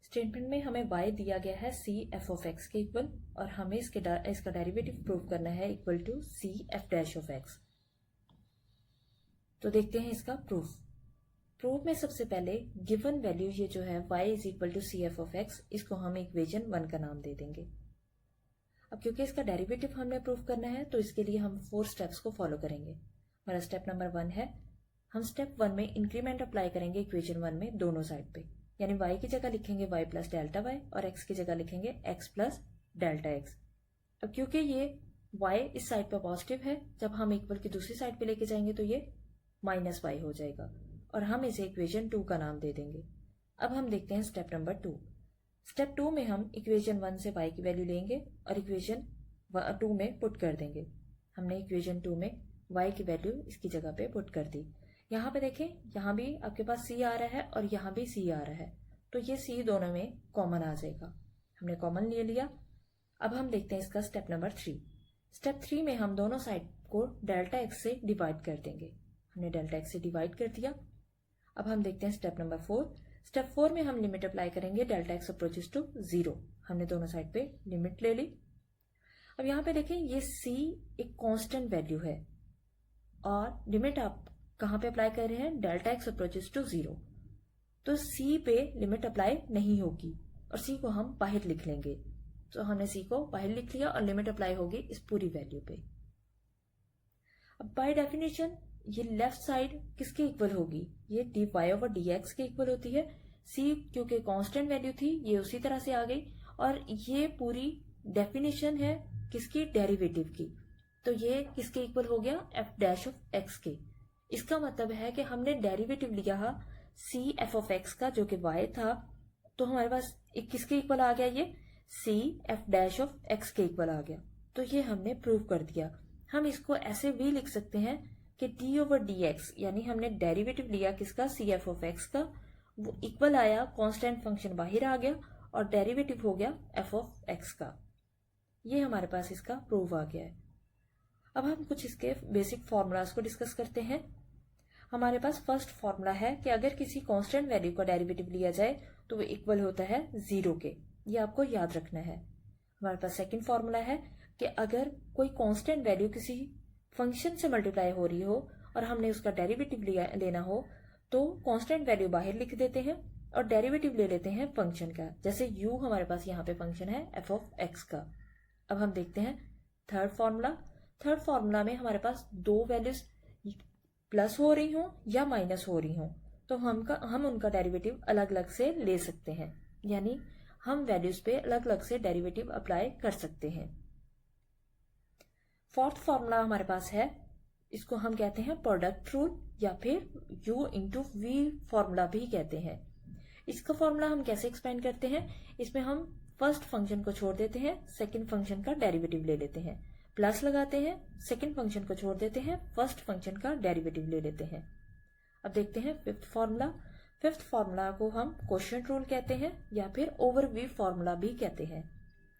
स्टेटमेंट में हमें y दिया गया है c f ऑफ x के इक्वल, और हमें इसका डेरिवेटिव प्रूव करना है equal to c f dash of x। तो देखते हैं इसका प्रूफ। प्रूफ में सबसे पहले गिवन वैल्यू ये जो है y is equal to c f of x, इसको हम इक्वेशन 1 का नाम दे देंगे। अब क्योंकि इसका डेरिवेटिव हमने प्रूव करना है तो इसके लिए हम 4 स्टेप्स को फॉलो करेंगे। हमारा स्टेप नंबर 1 है, हम स्टेप 1 में इंक्रीमेंट अप्लाई करेंगे इक्वेशन 1 में दोनों साइड पे, यानी y की जगह लिखेंगे y प्लस डेल्टा y और x की जगह लिखेंगे x प्लस डेल्टा x। अब क्योंकि ये y इस साइड पर पॉजिटिव है, जब हम इक्वल की दूसरी साइड पे लेके जाएंगे तो ये माइनस y हो जाएगा और हम इसे इक्वेशन 2 का नाम दे देंगे। अब हम देखते हैं स्टेप नंबर 2। स्टेप 2 में हम इक्वेशन 1 से y की वैल्यू लेंगे और इक्वेशन 2 में पुट कर देंगे। हमने इक्वेशन 2 में y की वैल्यू इसकी जगह पे पुट कर दी। यहाँ पे देखें, यहाँ भी आपके पास c आ रहा है और यहाँ भी c आ रहा है, तो ये c दोनों में कॉमन आ जाएगा। हमने कॉमन ले लिया। अब हम देखते हैं इसका स्टेप नंबर 3। स्टेप 3 में हम दोनों साइड को डेल्टा x से डिवाइड कर देंगे। हमने डेल्टा x से डिवाइड कर दिया। अब हम देखते हैं स्टेप नंबर 4। स्टेप 4 में हम लिमिट अप्लाई करेंगे डेल्टा x अप्रोचेस टू 0। हमने दोनों साइड पे लिमिट ले ली। अब यहाँ पे देखें, ये c एक कांस्टेंट वैल्यू है और लिमिट आप कहाँ पे अप्लाई कर रहे हैं, डेल्टा x अप्रोचेस टू 0, तो c पे लिमिट अप्लाई नहीं होगी और c को हम बाहर लिख लेंगे। तो हमने c को बाहर लिख लिया और लिमिट अप्लाई होगी इस पूरी वैल्यू पे। अब बाय डेफिनेशन ये लेफ्ट साइड किसके इक्वल होगी, ये dy ओवर dx के इक्वल होती है। c क्योंकि कांस्टेंट वैल्यू थी ये उसी तरह से आ गई, और ये पूरी डेफिनेशन है किसकी, डेरिवेटिव की, तो ये किसके इक्वल हो गया, f डैश ऑफ x के। इसका मतलब है कि हमने डेरिवेटिव लिया सी एफ ऑफ एक्स का जो कि y था, तो हमारे पास एक किसके इक्वल आ गया, ये c f dash of x के इक्वल आ गया। तो ये हमने प्रूव कर दिया। हम इसको ऐसे भी लिख सकते हैं कि डी ओवर डी एक्स, यानी हमने डेरिवेटिव लिया किसका, सी एफ ऑफ एक्स का, वो इक्वल आया, कांस्टेंट फंक्शन बाहर आ गया और डेरिवेटिव हो गया एफ ऑफ एक्स का। ये हमारे पास इसका प्रूव आ गया है। अब हम कुछ इसके बेसिक फॉर्मूलाज को डिस्कस करते हैं। हमारे पास फर्स्ट फॉर्मूला है कि अगर किसी कांस्टेंट वैल्यू का डेरिवेटिव लिया जाए तो वो इक्वल होता है 0 के, ये आपको याद रखना है। हमारे पास सेकंड फॉर्मूला है कि अगर कोई कांस्टेंट वैल्यू किसी फंक्शन से मल्टीप्लाई हो रही हो और हमने उसका डेरिवेटिव लेना हो तो कांस्टेंट वैल्यू बाहर लिख देते हैं और डेरिवेटिव ले लेते हैं फंक्शन का। जैसे u हमारे पास यहाँ पे फंक्शन है f ऑफ x का। अब हम देखते हैं थर्ड फॉर्मूला। थर्ड फॉर्मूला में हमारे पास दो वैल्यूज प्लस हो रही हो या माइनस हो रही हो, तो हम उनका डेरिवेटिव अलग अलग से ले सकते हैं, यानी हम वैल्यूज पे अलग अलग से डेरिवेटिव अप्लाई कर सकते हैं। फोर्थ फॉर्मूला हमारे पास है, इसको हम कहते हैं प्रोडक्ट रूल या फिर u इंटू वी फॉर्मूला भी कहते हैं। इसका फॉर्मूला हम कैसे एक्सपेंड करते हैं, इसमें हम फर्स्ट फंक्शन को छोड़ देते हैं, सेकंड फंक्शन का डेरिवेटिव ले लेते हैं, प्लस लगाते हैं, सेकंड फंक्शन को छोड़ देते हैं, फर्स्ट फंक्शन का डेरिवेटिव ले लेते हैं। अब देखते हैं फिफ्थ फॉर्मूला। फिफ्थ फॉर्मूला को हम क्वोशिएंट रूल कहते हैं या फिर ओवर वी फॉर्मूला भी कहते हैं।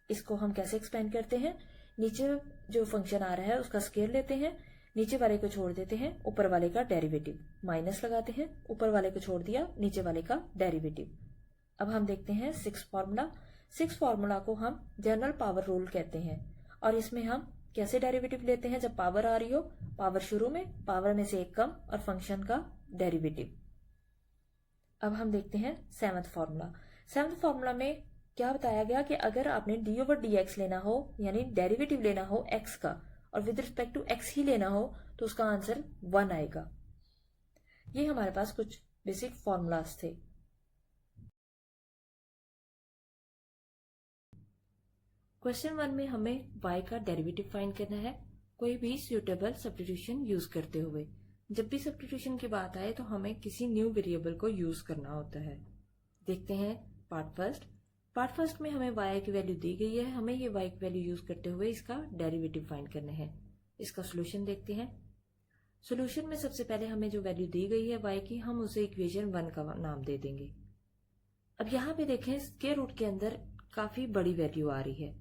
इसको हम कैसे एक्सपेंड करते हैं, नीचे जो फंक्शन आ रहा है उसका स्केयर लेते हैं, नीचे वाले को छोड़ देते हैं, ऊपर वाले का डेरिवेटिव, माइनस लगाते हैं, ऊपर वाले को छोड़ दिया, नीचे वाले का डेरिवेटिव। अब हम देखते हैं सिक्स फॉर्मूला। सिक्स फॉर्मूला को हम जनरल पावर रूल कहते हैं और इसमें हम कैसे डेरिवेटिव लेते हैं, जब पावर आ रही हो, पावर शुरू में, पावर में से एक कम और फंक्शन का डेरिवेटिव। अब हम देखते हैं सेवंथ फॉर्मूला। सेवंथ फॉर्मूला में क्या बताया गया कि अगर आपने डी ओवर डी एक्स लेना हो, यानी डेरिवेटिव लेना हो एक्स का, और विद रिस्पेक्ट टू एक्स ही लेना हो तो उसका आंसर 1 आएगा। ये हमारे पास कुछ बेसिक फॉर्मूलाज थे। क्वेश्चन 1 में हमें y का डेरिवेटिव फाइंड करना है कोई भी सुटेबल सब्स्टिट्यूशन यूज करते हुए। जब भी सब्स्टिट्यूशन की बात आए तो हमें किसी न्यू वेरिएबल को यूज करना होता है। देखते हैं पार्ट फर्स्ट में हमें y की वैल्यू दी गई है, हमें ये y की वैल्यू यूज करते हुए इसका डेरिवेटिव फाइंड करना है। इसका सोल्यूशन देखते हैं। सोल्यूशन में सबसे पहले हमें जो वैल्यू दी गई है y की, हम उसे इक्वेशन 1 का नाम दे देंगे। अब यहाँ पे देखें स्क्वायर रूट के अंदर काफी बड़ी वैल्यू आ रही है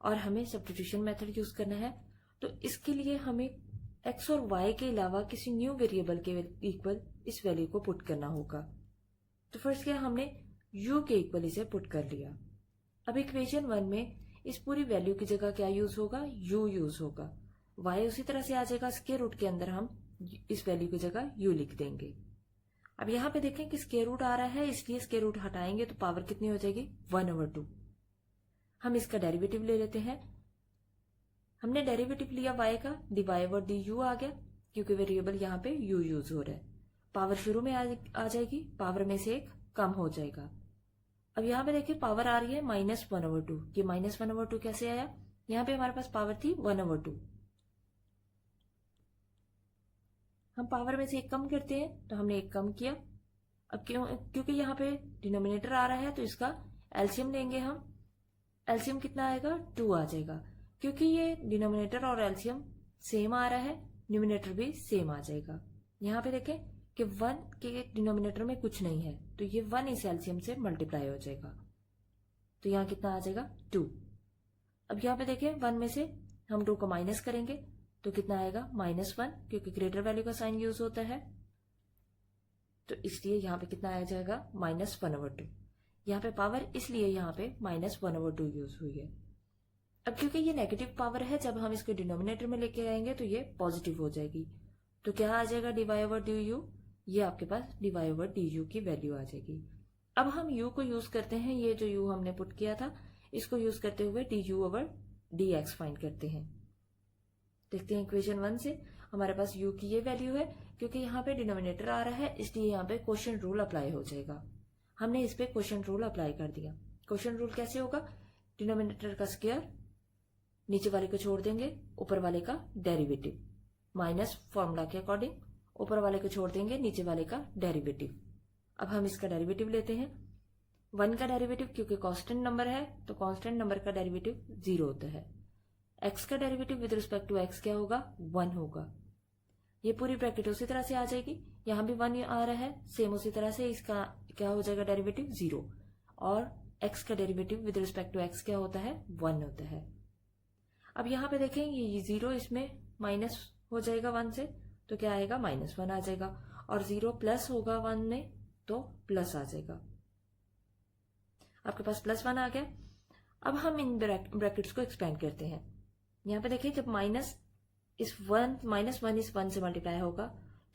और हमें सब्स्टिट्यूशन मेथड यूज करना है, तो इसके लिए हमें x और y के अलावा किसी न्यू वेरिएबल के इक्वल इस वैल्यू को पुट करना होगा। तो फर्स्ट क्या, हमने u के इक्वल इसे पुट कर लिया। अब इक्वेशन 1 में इस पूरी वैल्यू की जगह क्या यूज होगा, u यूज होगा। y उसी तरह से आ जाएगा, स्क्वायर रूट के अंदर हम इस वैल्यू की जगह u लिख देंगे। अब यहाँ पे देखें कि स्क्वायर रूट आ रहा है, इसलिए स्क्वायर रूट हटाएंगे तो पावर कितनी हो जाएगी, 1/2। हम इसका डेरिवेटिव ले लेते हैं। हमने डेरिवेटिव लिया y का, dy/du आ गया क्योंकि वेरिएबल यहाँ पे u यूज हो रहा है। पावर शुरू में आ जाएगी, पावर में से एक कम हो जाएगा। अब यहाँ पे देखिए पावर आ रही है -1/2। ये -1/2 कैसे आया, यहाँ पे हमारे पास पावर थी 1/2। हम पावर में से एक कम करते हैं, तो हमने एक कम किया। अब क्योंकि यहाँ पे डिनोमिनेटर आ रहा है तो इसका एलसीएम लेंगे हम। एलसीएम कितना आएगा, 2 आ जाएगा। क्योंकि ये डिनोमिनेटर और एलसीएम सेम आ रहा है, न्यूमिनेटर भी सेम आ जाएगा। यहाँ पे देखें कि 1 के डिनोमिनेटर में कुछ नहीं है, तो ये 1 इस एलसीएम से मल्टीप्लाई हो जाएगा। तो यहाँ कितना आ जाएगा, 2। अब यहाँ पे देखें 1 में से हम 2 को माइनस करेंगे तो कितना आएगा, -1, क्योंकि ग्रेटर वैल्यू का साइन यूज होता है। तो इसलिए यहाँ पे कितना आ जाएगा, -1/2। यहाँ पे पावर इसलिए यहाँ पे -1/2 यूज हुई है। अब क्योंकि ये नेगेटिव पावर है, जब हम इसको डिनोमिनेटर में लेके आएंगे तो ये पॉजिटिव हो जाएगी। तो क्या आ जाएगा, dy/du। ये आपके पास dy/du की वैल्यू आ जाएगी। अब हम u को यूज करते हैं, ये जो u हमने पुट किया था इसको यूज करते हुए du/dx फाइंड करते हैं। देखते हैं इक्वेशन 1 से हमारे पास u की ये वैल्यू है। क्योंकि यहाँ पे डिनोमिनेटर आ रहा है इसलिए यहाँ पे क्वोशिएंट रूल अप्लाई हो जाएगा। हमने इस पे क्वोशिएंट रूल अप्लाई कर दिया। क्वोशिएंट रूल कैसे होगा, डिनोमिनेटर का स्क्वायर, नीचे वाले को छोड़ देंगे, ऊपर वाले का डेरिवेटिव, माइनस फॉर्मूला के अकॉर्डिंग ऊपर वाले को छोड़ देंगे, नीचे वाले का डेरिवेटिव। अब हम इसका डेरिवेटिव लेते हैं। 1 का डेरिवेटिव क्योंकि कांस्टेंट नंबर है तो कांस्टेंट नंबर का डेरिवेटिव 0 होता है। x का derivative with respect to x क्या होगा, 1 होगा। ये पूरी ब्रैकेट उसी तरह से आ जाएगी, यहाँ भी 1 आ रहा है, सेम उसी तरह से इसका क्या हो जाएगा, डेरिवेटिव 0। और x का derivative with respect to x क्या होता है, 1 होता है। अब यहाँ पे देखें ये 0 इसमें माइनस हो जाएगा 1 से, तो क्या आएगा, -1 आ जाएगा। और 0 प्लस होगा 1 में तो प्लस आ जाएगा। आपके पास +1 आ गया। अब हम इन ब्रैकेट्स को एक्सपेंड करते हैं। यहाँ पे देखिए जब -1 इस 1 से मल्टीप्लाई होगा,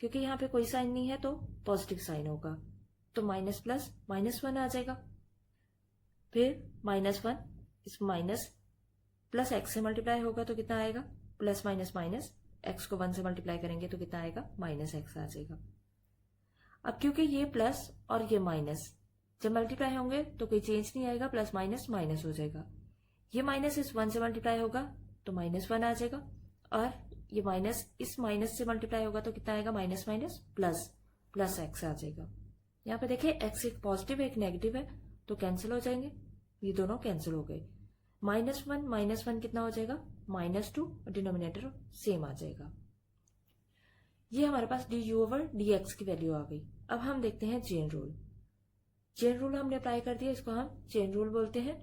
क्योंकि यहाँ पे कोई साइन नहीं है तो पॉजिटिव साइन होगा, तो माइनस प्लस -1 आ जाएगा। फिर -1 इस माइनस प्लस x से मल्टीप्लाई होगा तो कितना आएगा, प्लस माइनस माइनस, x को 1 से मल्टीप्लाई करेंगे तो कितना आएगा, -x आ जाएगा। अब क्योंकि ये प्लस और ये माइनस जब मल्टीप्लाई होंगे तो कोई चेंज नहीं आएगा, प्लस माइनस माइनस हो जाएगा। ये माइनस इस 1 से मल्टीप्लाई होगा तो -1 आ जाएगा, और ये माइनस इस माइनस से मल्टीप्लाई होगा तो कितना आएगा, माइनस माइनस प्लस x आ जाएगा। यहाँ पे देखिए x एक पॉजिटिव एक नेगेटिव है तो कैंसिल हो जाएंगे, ये दोनों कैंसिल हो गए। -1 कितना हो जाएगा, -2, डिनोमिनेटर सेम आ जाएगा। ये हमारे पास du/dx की वैल्यू आ गई। अब हम देखते हैं चेन रूल। चेन रूल हमने अप्लाई कर दिया, इसको हम चेन रूल बोलते हैं।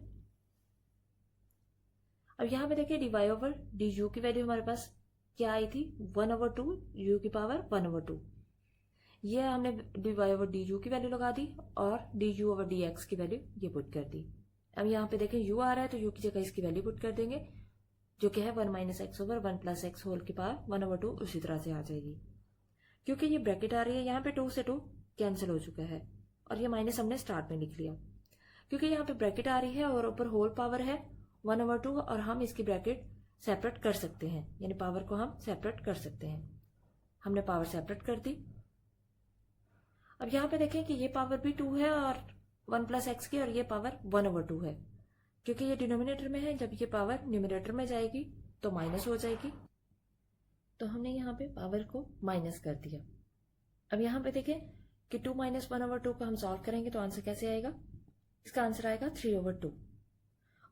अब यहाँ पे देखिए dy/du की वैल्यू हमारे पास क्या आई थी, 1/2 u की पावर 1/2। ये हमने dy/du की वैल्यू लगा दी और du/dx की वैल्यू ये पुट कर दी। अब यहाँ पे देखें u आ रहा है तो u की जगह इसकी वैल्यू पुट कर देंगे, जो कि है 1 - x/1 + x होल की पावर 1/2 उसी तरह से आ जाएगी। क्योंकि ये ब्रैकेट आ रही है यहाँ पे 2 से 2 कैंसिल हो चुका है, और ये माइनस हमने स्टार्ट में लिख लिया। क्योंकि यहाँ पे ब्रैकेट आ रही है और ऊपर होल पावर है 1/2 और हम इसकी ब्रैकेट सेपरेट कर सकते हैं, यानी पावर को हम सेपरेट कर सकते हैं। हमने पावर सेपरेट कर दी। अब यहाँ पे देखें कि ये पावर भी 2 है और 1 प्लस एक्स की, और ये पावर 1/2 है। क्योंकि ये डिनोमिनेटर में है, जब ये पावर न्यूमिनेटर में जाएगी तो माइनस हो जाएगी, तो हमने यहाँ पे पावर को माइनस कर दिया। अब यहाँ पे देखें कि 2 माइनस 1/2 को हम सॉल्व करेंगे तो आंसर कैसे आएगा? इसका आंसर आएगा 3/2।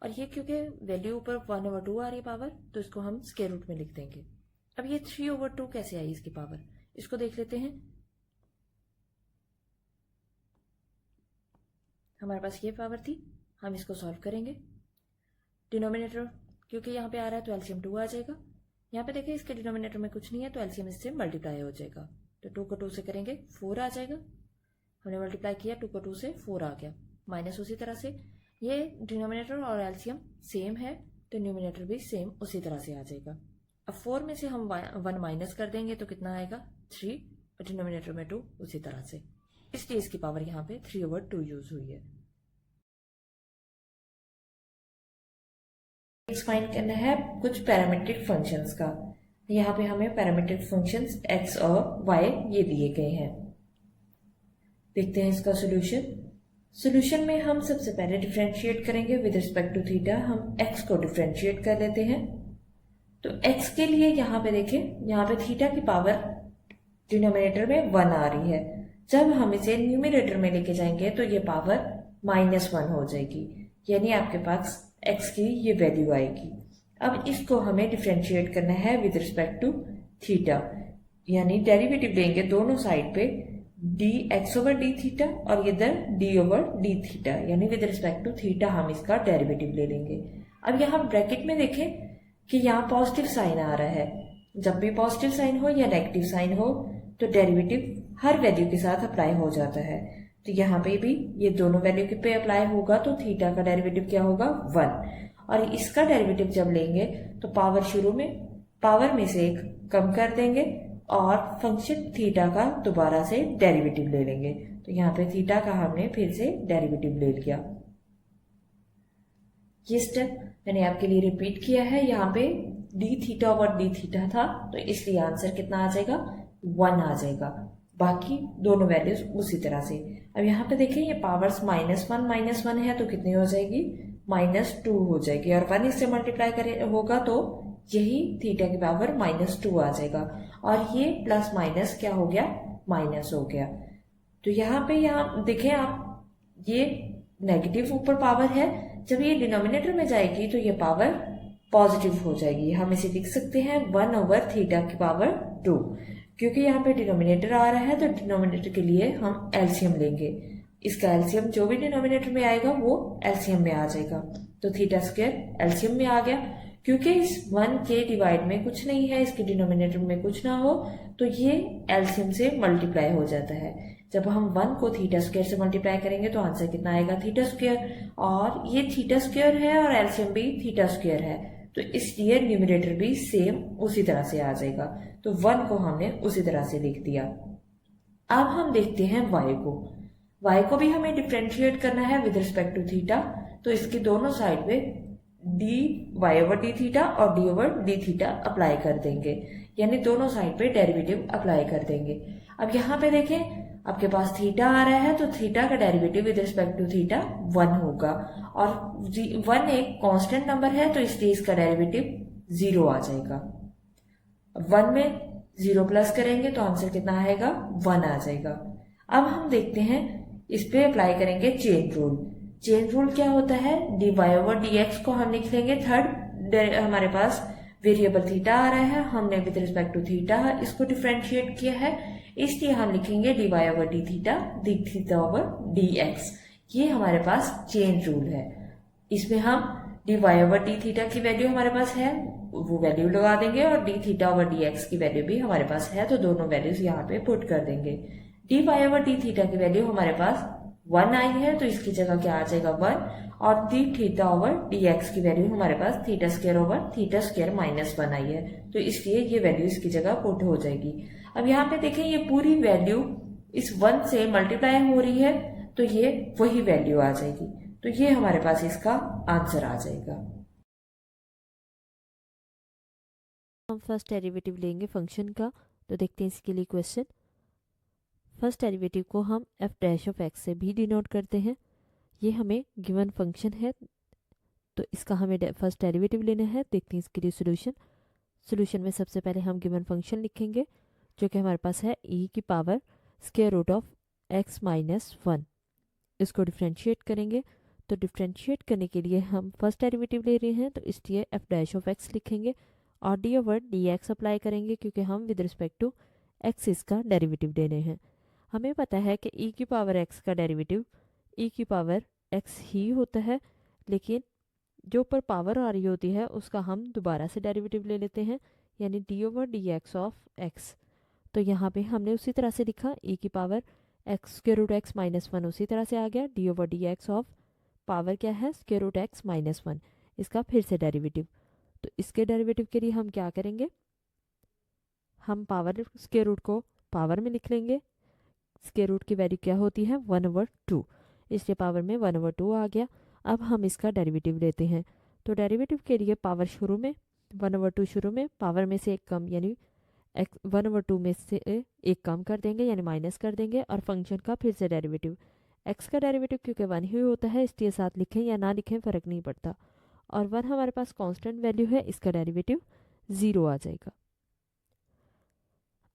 और ये क्योंकि वैल्यू ऊपर 1/2 आ रही है पावर, तो इसको हम स्क्वायर रूट में लिख देंगे। अब ये 3/2 कैसे आई इसकी पावर, इसको देख लेते हैं। हमारे पास ये पावर थी, हम इसको सॉल्व करेंगे। डिनोमिनेटर क्योंकि यहाँ पे आ रहा है तो एलसीएम 2 आ जाएगा। यहाँ पे देखिए इसके डिनोमिनेटर में कुछ नहीं है तो एलसीएम इससे मल्टीप्लाई हो जाएगा। तो 2 को 2 से करेंगे 4 आ जाएगा। हमने मल्टीप्लाई किया, 2 को 2 से 4 आ गया। माइनस उसी तरह से ये डिनोमिनेटर और एलसीएम सेम है तो न्यूमिनेटर भी सेम उसी तरह से आ जाएगा। अब 4 में से हम 1 माइनस कर देंगे तो कितना आएगा? 3, और डिनोमिनेटर में 2 उसी तरह से, इसलिए इसकी पावर यहाँ पे 3/2 यूज हुई है। फाइंड करना है कुछ पैरामीट्रिक फंक्शंस का। यहाँ पे हमें पैरामीट्रिक फंक्शंस x और y ये दिए गए हैं। देखते हैं इसका सॉल्यूशन। सॉल्यूशन में हम सबसे पहले डिफरेंशिएट करेंगे विद रिस्पेक्ट टू थीटा। हम x को डिफरेंशिएट कर लेते हैं। तो x के लिए यहाँ पे देखें, यहाँ पे थीटा की पावर डिनोमिनेटर में 1 आ रही है। जब हम इसे न्यूमिनेटर में लेके जाएंगे तो ये पावर -1 हो जाएगी, यानी आपके पास x की ये वैल्यू आएगी। अब इसको हमें डिफरेंशिएट करना है विद रिस्पेक्ट टू थीटा, यानी डेरिवेटिव लेंगे दोनों साइड पे dx/d थीटा और इधर d/d थीटा, यानी विद रिस्पेक्ट टू थीटा हम इसका डेरिवेटिव ले लेंगे। अब यहाँ ब्रैकेट में देखें कि यहाँ पॉजिटिव साइन आ रहा है। जब भी पॉजिटिव साइन हो या नेगेटिव साइन हो तो डेरिवेटिव हर वैल्यू के साथ अप्लाई हो जाता है। तो यहाँ पे भी ये दोनों वैल्यू के पे अप्लाई होगा तो थीटा का डेरिवेटिव क्या होगा? 1। और इसका डेरिवेटिव जब लेंगे तो पावर में से एक कम कर देंगे और फंक्शन थीटा का दोबारा से डेरिवेटिव ले लेंगे। तो यहाँ पे थीटा का हमने फिर से डेरिवेटिव ले लिया। ये स्टेप मैंने आपके लिए रिपीट किया है। यहाँ पे d थीटा था तो इसलिए आंसर कितना आ जाएगा? 1 आ जाएगा। बाकी दोनों वैल्यूज उसी तरह से। अब यहाँ पे देखें ये पावर्स -1 है तो कितनी हो जाएगी? -2 हो जाएगी, और 1 इससे मल्टीप्लाई करे होगा तो यही थीटा की पावर -2 आ जाएगा, और ये प्लस माइनस क्या हो गया? माइनस हो गया। तो यहाँ देखें आप, ये नेगेटिव ऊपर पावर है, जब ये डिनोमिनेटर में जाएगी तो ये पावर पॉजिटिव हो जाएगी। हम इसे लिख सकते हैं 1/थीटा की पावर 2। क्योंकि यहाँ पे डिनोमिनेटर आ रहा है तो डिनोमिनेटर के लिए हम एलसीएम लेंगे। इसका एलसीएम जो भी डिनोमिनेटर में आएगा वो एलसीएम में आ जाएगा। तो थीटा स्क्वायर एलसीएम में आ गया। क्योंकि इस 1 के डिवाइड में कुछ नहीं है, इसके डिनोमिनेटर में कुछ ना हो, तो ये एलसीएम से मल्टीप्लाई हो जाता है। जब हम 1 को थीटा स्क्वायर से मल्टीप्लाई करेंगे तो आंसर कितना आएगा? Theta square. और ये थीटा स्क्वायर है और एलसीएम भी थीटा स्क्वायर है, तो इसलिए न्यूमरेटर भी सेम उसी तरह से आ जाएगा। तो 1 को हमने उसी तरह से लिख दिया। अब हम देखते हैं y को भी हमें डिफरेंशिएट करना है विद रिस्पेक्ट टू थीटा। तो इसकी दोनों साइड पे dy/d थीटा और d/d थीटा अप्लाई कर देंगे, यानी दोनों साइड पे डेरिवेटिव अप्लाई कर देंगे। अब यहाँ पे देखें आपके पास थीटा आ रहा है तो थीटा का derivative with respect to theta 1 होगा, और 1 एक कांस्टेंट नंबर है तो इसलिए इसका डेरिवेटिव 0 आ जाएगा। 1 में 0 प्लस करेंगे तो आंसर कितना आएगा? 1 आ जाएगा। अब हम देखते हैं, इस पे अप्लाई करेंगे चेन रूल। चेन रूल क्या होता है? dy/dx को हम लिख लेंगे थर्ड, हमारे पास वेरिएबल थीटा आ रहा है, हमने विद रिस्पेक्ट टू थीटा इसको डिफरेंशिएट किया है, इसलिए हम लिखेंगे dy/d थीटा dθ/dx। ये हमारे पास चेन रूल है। इसमें हम dy/d थीटा की वैल्यू हमारे पास है, वो वैल्यू लगा देंगे, और dθ/dx की वैल्यू भी हमारे पास है, तो दोनों वैल्यूज यहाँ पे पुट कर देंगे। dy/d थीटा की वैल्यू हमारे पास 1 आई है तो इसकी जगह क्या आ जाएगा? 1, और dθ/dx की वैल्यू हमारे पास थीटा स्क्वायर -1 आई है, तो इसलिए ये वैल्यू इसकी जगह पुट हो जाएगी। अब यहाँ पे देखें ये पूरी वैल्यू इस 1 से मल्टीप्लाई हो रही है तो ये वही वैल्यू आ जाएगी, तो ये हमारे पास इसका आंसर आ जाएगा। हम फर्स्ट डेरिवेटिव लेंगे फंक्शन का, तो देखते हैं इसके लिए क्वेश्चन। फर्स्ट डेरिवेटिव को हम एफ डैश ऑफ एक्स से भी डिनोट करते हैं। ये हमें गिवन फंक्शन है, तो इसका हमें फर्स्ट डेरिवेटिव लेना है। देखते हैं इसके लिए सोल्यूशन। सोल्यूशन में सबसे पहले हम गिवन फंक्शन लिखेंगे, जो कि हमारे पास है e की power square root of x minus 1। इसको डिफ्रेंशिएट करेंगे, तो डिफ्रेंशिएट करने के लिए हम फर्स्ट डेरिवेटिव ले रहे हैं, तो इसलिए एफ डैश ऑफ एक्स लिखेंगे और D over d x apply करेंगे, क्योंकि हम विद रिस्पेक्ट टू एक्स इसका डेरिवेटिव ले रहे हैं। हमें पता है कि e की पावर एक्स का डेरिवेटिव e की पावर एक्स ही होता है, लेकिन जो ऊपर पावर आ रही होती है उसका हम दोबारा से डेरिवेटिव ले लेते हैं, यानी D over d x of x. तो यहाँ पे हमने उसी तरह से लिखा e की power x square root x minus 1 उसी तरह से आ गया। D over d x of power क्या है, स्क्वायर रूट एक्स माइनस 1, इसका फिर से डेरिवेटिव। तो इसके डेरिवेटिव के लिए हम क्या करेंगे, हम पावर स्क्वायर रूट को पावर में लिख लेंगे। स्क्वायर रूट की वैल्यू क्या होती है, 1/2, इसलिए पावर में 1/2 आ गया। अब हम इसका डेरिवेटिव लेते हैं, तो डेरिवेटिव के लिए पावर शुरू में 1/2 शुरू में, पावर में से एक कम, यानी 1/2 में से एक कम कर देंगे, यानी माइनस कर देंगे, और फंक्शन का फिर से डेरिवेटिव। एक्स का डेरिवेटिव क्योंकि 1 ही होता है, इसलिए साथ लिखें या ना लिखें फ़र्क नहीं पड़ता, और 1 हमारे पास कांस्टेंट वैल्यू है, इसका डेरिवेटिव 0 आ जाएगा।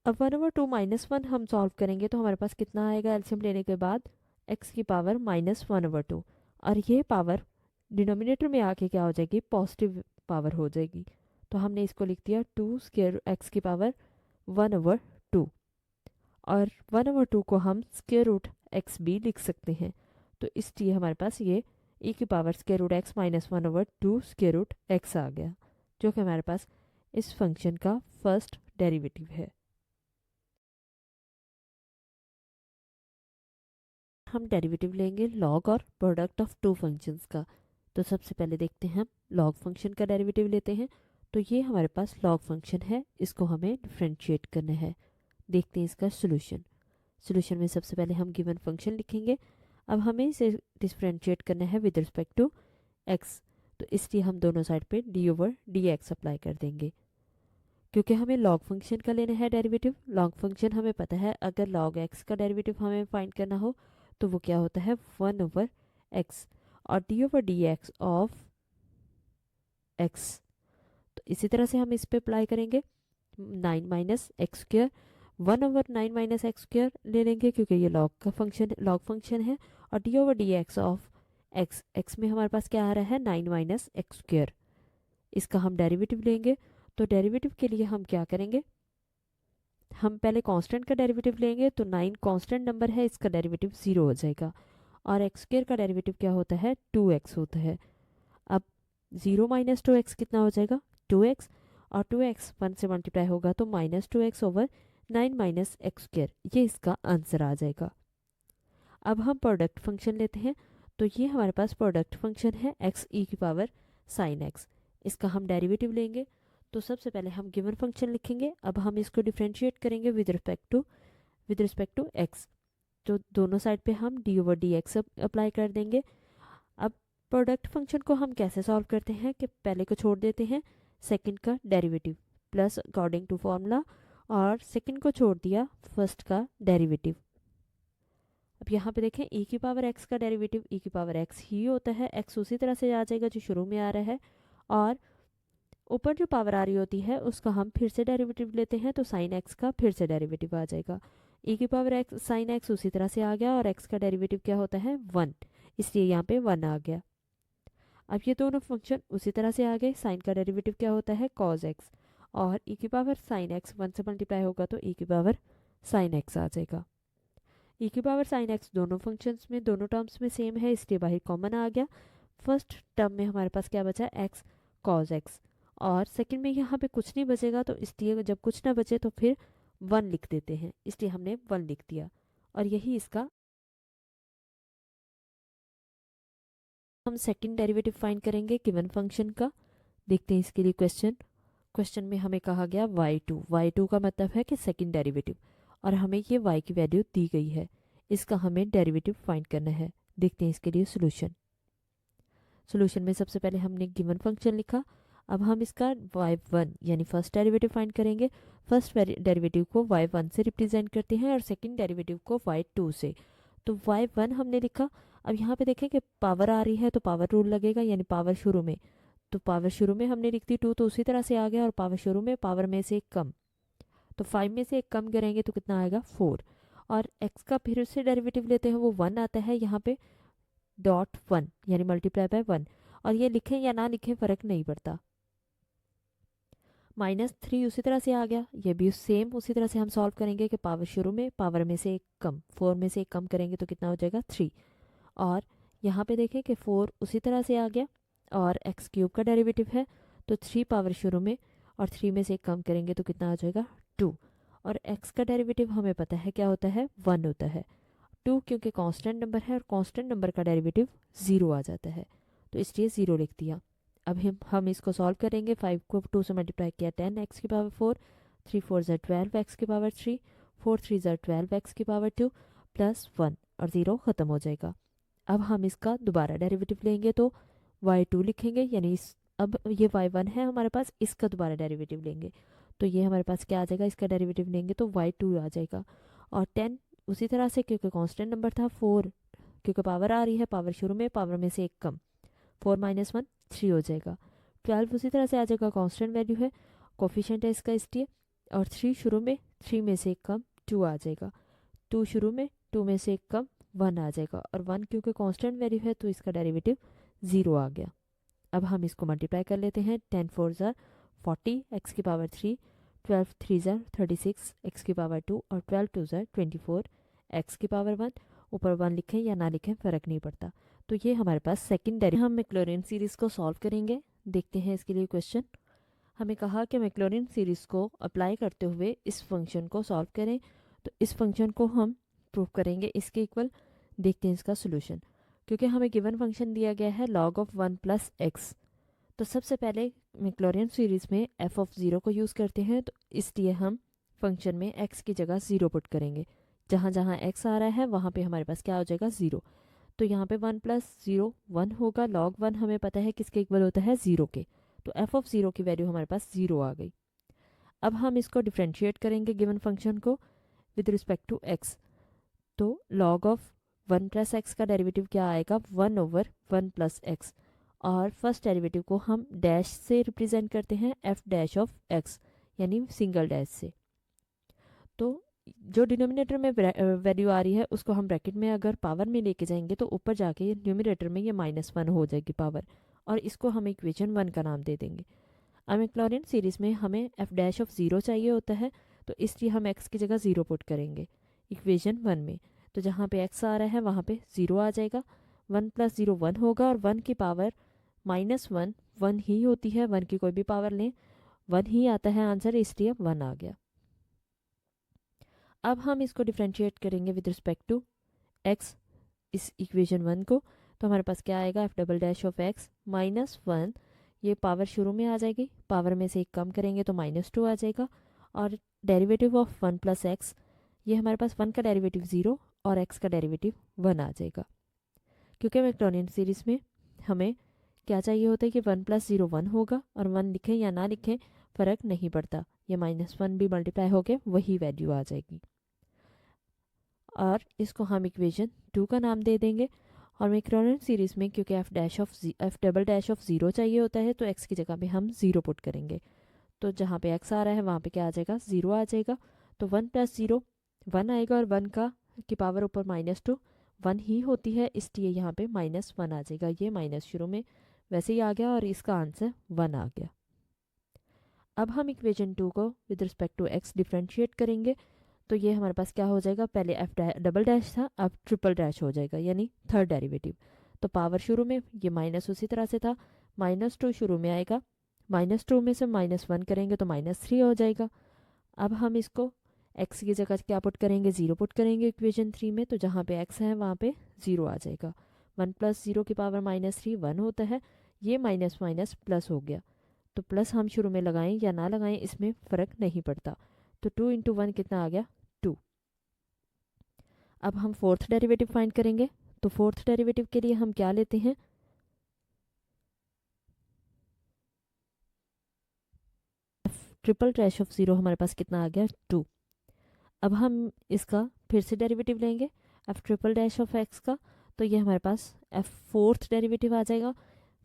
अब 1/2 माइनस 1 हम सॉल्व करेंगे, तो हमारे पास कितना आएगा एलसीएम लेने के बाद, एक्स की पावर माइनस 1/2, और ये पावर डिनोमिनेटर में आके क्या हो जाएगी, पॉजिटिव पावर हो जाएगी। तो हमने इसको लिख दिया 2 स्क्वायर एक्स की पावर 1/2, और 1/2 को हम स्क्वायर रूट एक्स भी लिख सकते हैं। तो इसलिए हमारे पास ये e की power square root x minus 1/2 square root x आ गया, जो कि हमारे पास इस फंक्शन का फर्स्ट डेरिवेटिव है। हम डेरिवेटिव लेंगे लॉग और प्रोडक्ट ऑफ टू फंक्शंस का। तो सबसे पहले देखते हैं हम लॉग फंक्शन का डेरिवेटिव लेते हैं। तो ये हमारे पास लॉग फंक्शन है, इसको हमें डिफ्रेंशिएट करना है। देखते हैं इसका सोल्यूशन। सोल्यूशन में सबसे पहले हम गिवन फंक्शन लिखेंगे। अब हमें इसे डिफ्रेंशिएट करना है विद रिस्पेक्ट टू एक्स, तो इसलिए हम दोनों साइड पे D over d x apply कर देंगे, क्योंकि हमें लॉग फंक्शन का लेना है डेरिवेटिव। लॉग फंक्शन हमें पता है, अगर लॉग एक्स का डेरिवेटिव हमें फाइंड करना हो तो वो क्या होता है, 1/x, और D over d x of x. तो इसी तरह से हम इस पे अप्लाई करेंगे 9 minus x square 1/9 minus x square ले लेंगे, क्योंकि ये लॉग फंक्शन है, और D over d x of x, x में हमारे पास क्या आ रहा है, 9 माइनस एक्स स्क्र। इसका हम डेरिवेटिव लेंगे, तो डेरिवेटिव के लिए हम क्या करेंगे, हम पहले कांस्टेंट का डेरिवेटिव लेंगे, तो 9 कांस्टेंट नंबर है, इसका डेरिवेटिव 0 हो जाएगा, और एक्स स्क्र का डेरिवेटिव क्या होता है, 2x होता है। अब 0 माइनस 2x कितना हो जाएगा, 2x, और 2x 1 से मल्टीप्लाई होगा तो minus 2x over 9 minus x square, ये इसका आंसर आ जाएगा। अब हम प्रोडक्ट फंक्शन लेते हैं, तो ये हमारे पास प्रोडक्ट फंक्शन है एक्स ई की पावर साइन एक्स, इसका हम डेरिवेटिव लेंगे। तो सबसे पहले हम गिवन फंक्शन लिखेंगे। अब हम इसको डिफ्रेंशिएट करेंगे विद रिस्पेक्ट टू एक्स, तो दोनों साइड पे हम D over d x apply कर देंगे। अब प्रोडक्ट फंक्शन को हम कैसे सॉल्व करते हैं कि पहले को छोड़ देते हैं सेकंड का derivative plus according to formula, और सेकंड को छोड़ दिया फर्स्ट का डेरिवेटिव। अब यहाँ पे देखें e की पावर x का डेरिवेटिव e की पावर x ही होता है, x उसी तरह से आ जाएगा जो शुरू में आ रहा है, और ऊपर जो पावर आ रही होती है उसका हम फिर से डेरिवेटिव लेते हैं, तो साइन एक्स का फिर से डेरिवेटिव आ जाएगा। e की पावर एक्स साइन एक्स उसी तरह से आ गया, और x का डेरिवेटिव क्या होता है, 1, इसलिए यहाँ पे 1 आ गया। अब ये दोनों फंक्शन उसी तरह से आ गए। साइन का डेरिवेटिव क्या होता है, कॉज एक्स, और e की पावर साइन एक्स 1 से मल्टीप्लाई होगा तो e की पावर साइन एक्स आ जाएगा। e की पावर साइन एक्स दोनों फंक्शंस में, दोनों टर्म्स में सेम है, इसलिए बाहर कॉमन आ गया। फर्स्ट टर्म में हमारे पास क्या बचा, एक्स कॉज एक्स, और सेकंड में यहाँ पे कुछ नहीं बचेगा, तो इसलिए जब कुछ ना बचे तो फिर 1 लिख देते हैं, इसलिए हमने 1 लिख दिया, और यही इसका हम सेकंड डेरिवेटिव फाइंड करेंगे गिवन फंक्शन का। देखते हैं इसके लिए क्वेश्चन में हमें कहा गया y2 का मतलब है कि सेकंड डेरिवेटिव, और हमें ये y की वैल्यू दी गई है, इसका हमें डेरिवेटिव फाइंड करना है। देखते हैं इसके लिए सोल्यूशन में सबसे पहले हमने गिवन फंक्शन लिखा। अब हम इसका y1 यानी फर्स्ट डेरिवेटिव फाइंड करेंगे। फर्स्ट डेरिवेटिव को y1 से रिप्रेजेंट करते हैं और सेकंड डेरिवेटिव को y2 से। तो y1 हमने लिखा। अब यहाँ पे देखें कि पावर आ रही है तो पावर रूल लगेगा, यानी पावर शुरू में, तो पावर शुरू में हमने लिख दी 2, तो उसी तरह से आ गया। और पावर शुरू में पावर में से एक कम, तो 5 में से एक कम करेंगे तो कितना आएगा 4। और x का फिर से डेरिवेटिव लेते हैं, वो 1 आता है यहाँ पे, डॉट 1 यानी मल्टीप्लाई बाय 1। और ये लिखें या ना लिखें फ़र्क नहीं पड़ता। -3 उसी तरह से आ गया, ये भी सेम उसी तरह से हम सॉल्व करेंगे कि पावर शुरू में पावर में से एक कम, 4 में से एक कम करेंगे तो कितना हो जाएगा 3। और यहाँ पे देखें कि 4 उसी तरह से आ गया और एक्स क्यूब का डेरिवेटिव है, तो 3 पावर शुरू में और 3 में से एक कम करेंगे तो कितना आ जाएगा 2। और x का डेरिवेटिव हमें पता है क्या होता है, 1 होता है। 2 क्योंकि कांस्टेंट नंबर है और कांस्टेंट नंबर का डेरिवेटिव 0 आ जाता है, तो इसलिए 0 लिख दिया। अब हम इसको सॉल्व करेंगे। 5 को 2 से मल्टीप्लाई किया 10 एक्स की पावर 4, 3 4 ज़ा 12 एक्स की पावर 3, 4 3 ज़ा 12 एक्स की पावर 2 प्लस 1 और 0 ख़त्म हो जाएगा। अब हम इसका दोबारा डेरिवेटिव लेंगे तो y2 लिखेंगे, यानी अब ये y1 है हमारे पास, इसका दोबारा डेरिवेटिव लेंगे तो ये हमारे पास क्या आ जाएगा, इसका डेरिवेटिव लेंगे तो y2 आ जाएगा। और 10 उसी तरह से क्योंकि कांस्टेंट नंबर था, 4 क्योंकि पावर आ रही है, पावर शुरू में पावर में से एक कम, 4 - 1 3 हो जाएगा। 12 उसी तरह से आ जाएगा, कांस्टेंट वैल्यू है, कोफिशिएंट है इसका इसलिए। और 3 शुरू में 3 में से एक कम 2 आ जाएगा, 2 शुरू में 2 में से एक कम 1 आ जाएगा। और 1 क्योंकि कांस्टेंट वैल्यू है तो इसका डेरिवेटिव 0 आ गया। अब हम इसको मल्टीप्लाई कर लेते हैं। 10 4 ज़ा 40 एक्स की पावर 3, 12 3 ज़ा 36 एक्स की पावर 2 और 12 2 ज़ा 24 एक्स की पावर 1। ऊपर 1 लिखें या ना लिखें फ़र्क नहीं पड़ता। तो ये हमारे पास सेकंड डेरिवेटिव। हम मैक्लॉरिन सीरीज़ को सॉल्व करेंगे। देखते हैं इसके लिए क्वेश्चन। हमें कहा कि मैक्लॉरिन सीरीज़ को अप्लाई करते हुए इस फंक्शन को सॉल्व करें, तो इस फंक्शन को हम प्रूव करेंगे इसके इक्वल। देखते हैं इसका सोल्यूशन। क्योंकि हमें गिवन फंक्शन दिया गया है log of 1 + x, तो सबसे पहले मैक्लॉरिन सीरीज़ में f of 0 को यूज़ करते हैं, तो इसलिए हम फंक्शन में x की जगह 0 पुट करेंगे। जहाँ जहाँ x आ रहा है वहाँ पे हमारे पास क्या हो जाएगा 0। तो यहाँ पे 1 + 0 1 होगा, log 1 हमें पता है किसके इक्वल होता है 0 के, तो f of 0 की वैल्यू हमारे पास 0 आ गई। अब हम इसको डिफ्रेंशिएट करेंगे गिवन फंक्शन को विद रिस्पेक्ट टू x, तो log of 1 + x का डेरिवेटिव क्या आएगा 1/1 + x। और फर्स्ट डेरिवेटिव को हम डैश से रिप्रेजेंट करते हैं, f' ऑफ x यानी सिंगल डैश से। तो जो डिनोमिनेटर में वैल्यू आ रही है उसको हम ब्रैकेट में अगर पावर में लेके जाएंगे तो ऊपर जाके न्यूमिनेटर में ये -1 हो जाएगी पावर, और इसको हम इक्वेशन 1 का नाम दे देंगे। अब मैक्लॉरिन सीरीज़ में हमें f' ऑफ 0 चाहिए होता है, तो इसलिए हम x की जगह 0 पुट करेंगे इक्वेशन 1 में। तो जहाँ पे x आ रहा है वहाँ पे 0 आ जाएगा। 1 + 0 1 होगा, और 1 की पावर -1 1 ही होती है, 1 की कोई भी पावर लें 1 ही आता है आंसर, इसलिए 1 आ गया। अब हम इसको डिफ्रेंशिएट करेंगे विद रिस्पेक्ट टू x, इस इक्वेशन 1 को, तो हमारे पास क्या आएगा f' ऑफ x -1, ये पावर शुरू में आ जाएगी, पावर में से एक कम करेंगे तो -2 आ जाएगा। और डेरिवेटिव ऑफ 1 + x, ये हमारे पास 1 का डेरिवेटिव 0 और x का डेरिवेटिव 1 आ जाएगा। क्योंकि मैक्लॉरिन सीरीज़ में हमें क्या चाहिए होता है कि 1 + 0 1 होगा, और 1 लिखें या ना लिखें फ़र्क नहीं पड़ता, ये -1 भी मल्टीप्लाई होके वही वैल्यू आ जाएगी। और इसको हम इक्वेशन 2 का नाम दे देंगे। और मैक्लॉरिन सीरीज़ में क्योंकि f' ऑफ 0 चाहिए होता है, तो x की जगह पे हम 0 पुट करेंगे। तो जहाँ पे x आ रहा है वहाँ पे क्या आ जाएगा 0 आ जाएगा। तो 1 + 0 1 आएगा, और 1 का की पावर ऊपर -2 1 ही होती है, इसलिए यहाँ पे -1 आ जाएगा। ये माइनस शुरू में वैसे ही आ गया और इसका आंसर 1 आ गया। अब हम इक्वेशन 2 को with respect to x differentiate करेंगे, तो ये हमारे पास क्या हो जाएगा, पहले f' था, अब ट्रिपल' हो जाएगा, यानी थर्ड डेरिवेटिव। तो पावर शुरू में ये माइनस उसी तरह से था, -2 शुरू में आएगा, -2 में से -1 करेंगे तो -3 हो जाएगा। अब हम इसको x की जगह क्या पुट करेंगे 0 पुट करेंगे इक्वेशन 3 में, तो जहाँ पे x है वहाँ पे 0 आ जाएगा। 1 + 0 की पावर -3 1 होता है, ये माइनस माइनस प्लस हो गया, तो प्लस हम शुरू में लगाएं या ना लगाएं इसमें फ़र्क नहीं पड़ता। तो 2 × 1 कितना आ गया 2। अब हम फोर्थ डेरिवेटिव फाइंड करेंगे, तो फोर्थ डेरिवेटिव के लिए हम क्या लेते हैं, ट्रिपल डैश ऑफ 0 हमारे पास कितना आ गया 2। अब हम इसका फिर से डेरिवेटिव लेंगे F triple dash of x का, तो ये हमारे पास एफ फोर्थ डेरिवेटिव आ जाएगा,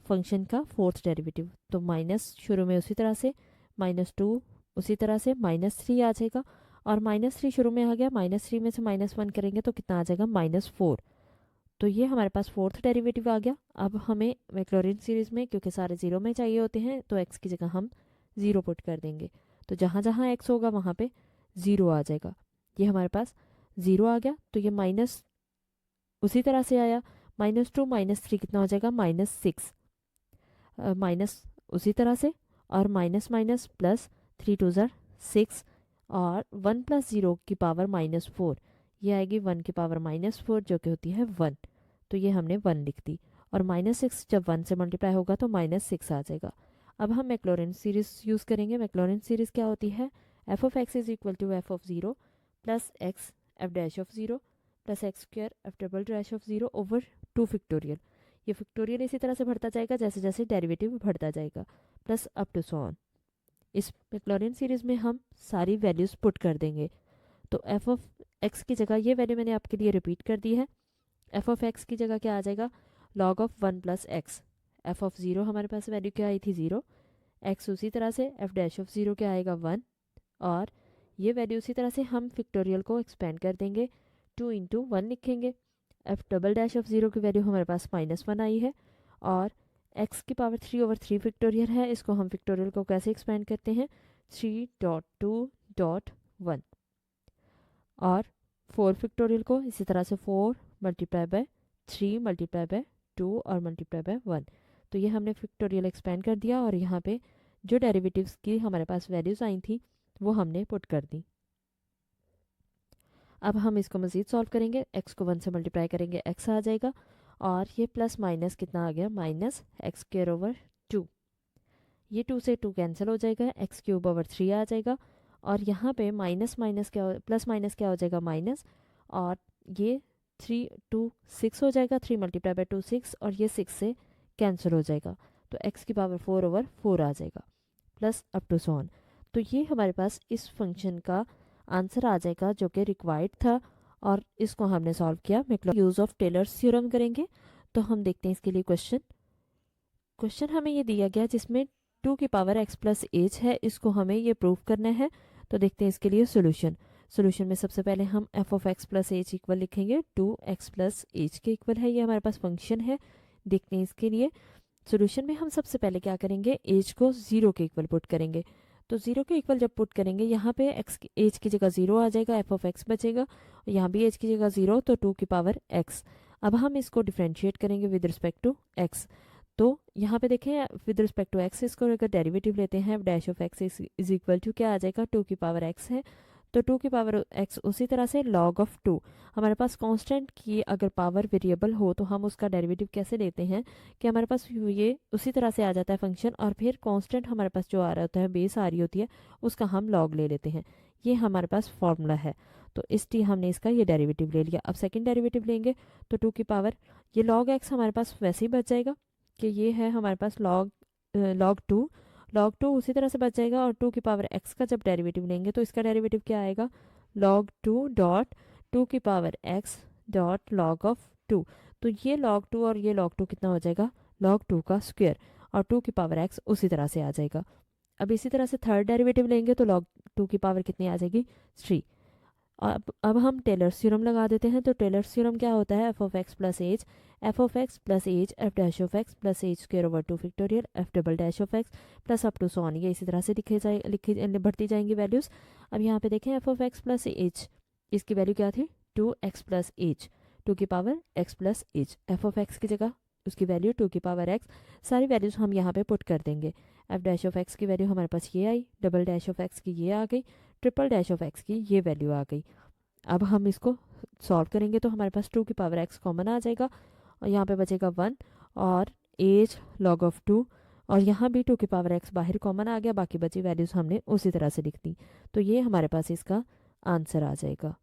फंक्शन का फोर्थ डेरिवेटिव। तो माइनस शुरू में उसी तरह से, -2 उसी तरह से, -3 आ जाएगा, और -3 शुरू में आ गया, -3 में से -1 करेंगे तो कितना आ जाएगा -4। तो ये हमारे पास फोर्थ डेरिवेटिव आ गया। अब हमें मैक्लॉरिन सीरीज में क्योंकि सारे जीरो में चाहिए होते हैं तो एक्स की जगह हम 0 पुट कर देंगे, तो जहाँ जहाँ एक्स होगा वहाँ पे 0 आ जाएगा। ये हमारे पास 0 आ गया, तो ये माइनस उसी तरह से आया, -2 -3 कितना हो जाएगा -6, माइनस उसी तरह से, और माइनस माइनस प्लस 3 2 ज़र 6, और 1 + 0 की पावर -4, ये आएगी 1 की पावर -4 जो कि होती है 1। तो ये हमने 1 लिख दी, और -6 जब 1 से मल्टीप्लाई होगा तो -6 आ जाएगा। अब हम मैक्लॉरिन सीरीज यूज़ करेंगे। मैक्लॉरिन सीरीज क्या होती है, f of x is equal to f of 0 plus x f dash of 0 plus x square f double dash of 0 over 2 factorial. ये फैक्टोरियल इसी तरह से बढ़ता जाएगा जैसे जैसे डेरिवेटिव बढ़ता जाएगा, plus up to so on. इस मैक्लॉरिन सीरीज में हम सारी वैल्यूज़ पुट कर देंगे। तो f ऑफ x की जगह, ये वैल्यू मैंने आपके लिए रिपीट कर दी है, f ऑफ x की जगह क्या आ जाएगा, log of 1 + x। f of 0 हमारे पास वैल्यू क्या आई थी 0, x उसी तरह से f डैश ऑफ 0 क्या आएगा 1, और ये वैल्यू उसी तरह से हम फैक्टोरियल को एक्सपेंड कर देंगे, 2 × 1 लिखेंगे। f डबल डैश ऑफ 0 की वैल्यू हमारे पास -1 आई है, और x की पावर 3/3 फैक्टोरियल है, इसको हम फैक्टोरियल को कैसे एक्सपेंड करते हैं, 3.2.1, और 4 फैक्टोरियल को इसी तरह से 4 × 3 × 2 और × 1। तो ये हमने फैक्टोरियल एक्सपेंड कर दिया, और यहाँ पे जो डेरिवेटिव्स की हमारे पास वैल्यूज़ आई थी वो हमने पुट कर दी। अब हम इसको मज़ीद सॉल्व करेंगे, x को 1 से मल्टीप्लाई करेंगे x आ जाएगा, और ये प्लस माइनस कितना आ गया -x²/2। ये 2 से 2 कैंसिल हो जाएगा, x³/3 आ जाएगा, और यहाँ पे माइनस माइनस क्या प्लस माइनस क्या हो जाएगा माइनस, और ये 3 2 6 हो जाएगा, 3 × 2 6, और ये 6 से कैंसिल हो जाएगा, तो x⁴/4 आ जाएगा, plus up to so on. तो ये हमारे पास इस फंक्शन का आंसर आ जाएगा जो कि रिक्वायर्ड था, और इसको हमने सॉल्व किया। यूज़ ऑफ टेलर्स थ्योरम करेंगे। तो हम देखते हैं इसके लिए क्वेश्चन हमें ये दिया गया जिसमें 2 की पावर x + h है, इसको हमें ये प्रूव करना है। तो देखते हैं इसके लिए सोल्यूशन में सबसे पहले हम f of x + h equal लिखेंगे, 2x + h के इक्वल है, ये हमारे पास फंक्शन है। देखते हैं इसके लिए सोल्यूशन में हम सबसे पहले क्या करेंगे, h को 0 के इक्वल पुट करेंगे। तो 0 के इक्वल जब पुट करेंगे, यहाँ पे h की जगह 0 आ जाएगा, f of x बचेगा, और यहाँ भी h की जगह 0, तो 2 की पावर x। अब हम इसको डिफ्रेंशिएट करेंगे विद रिस्पेक्ट टू x। तो यहाँ पे देखें विद रिस्पेक्ट टू x, इसको अगर डेरिवेटिव लेते हैं f dash of x is equal to क्या आ जाएगा, 2 की पावर x है, तो 2 की पावर x उसी तरह से log ऑफ 2। हमारे पास कांस्टेंट की अगर पावर वेरिएबल हो तो हम उसका डेरिवेटिव कैसे लेते हैं कि हमारे पास ये उसी तरह से आ जाता है फंक्शन, और फिर कांस्टेंट हमारे पास जो आ रहा होता है, बेस आ रही होती है, उसका हम log ले लेते हैं। ये हमारे पास फॉर्मूला है। तो हमने इसका ये डेरिवेटिव ले लिया। अब सेकेंड डेरिवेटिव लेंगे तो 2 की पावर, ये log x हमारे पास वैसे ही बच जाएगा कि ये है हमारे पास log 2 उसी तरह से बच जाएगा, और 2 की पावर x का जब डेरिवेटिव लेंगे तो इसका डेरिवेटिव क्या आएगा, log 2 की पावर x log ऑफ 2। तो ये log 2 और ये log 2 कितना हो जाएगा, log 2 का स्क्वायर, और 2 की पावर x उसी तरह से आ जाएगा। अब इसी तरह से थर्ड डेरिवेटिव लेंगे तो log 2 की पावर कितनी आ जाएगी 3। अब हम टेलर्स थ्योरम लगा देते हैं। तो टेलर्स थ्योरम क्या होता है, f of x + h, f of x + h f dash of x + h² factorial f double dash of x plus up to so on. ये इसी तरह से बढ़ती जाएंगी वैल्यूज़। अब यहाँ पे देखें f of x + h, इसकी वैल्यू क्या थी 2x + h, 2 की power x + h, f of x की जगह उसकी वैल्यू 2 की पावर x, सारी वैल्यूज़ हम यहाँ पे पुट कर देंगे। f डैश ऑफ x की वैल्यू हमारे पास ये आई, डबल डैश ऑफ x की ये आ गई, ट्रिपल डैश ऑफ x की ये वैल्यू आ गई। अब हम इसको सॉल्व करेंगे तो हमारे पास 2 की पावर x कॉमन आ जाएगा, और यहाँ पे बचेगा 1, और h log ऑफ 2, और यहाँ भी 2 की पावर x बाहर कॉमन आ गया, बाकी बची वैल्यूज़ हमने उसी तरह से लिख दी। तो ये हमारे पास इसका आंसर आ जाएगा।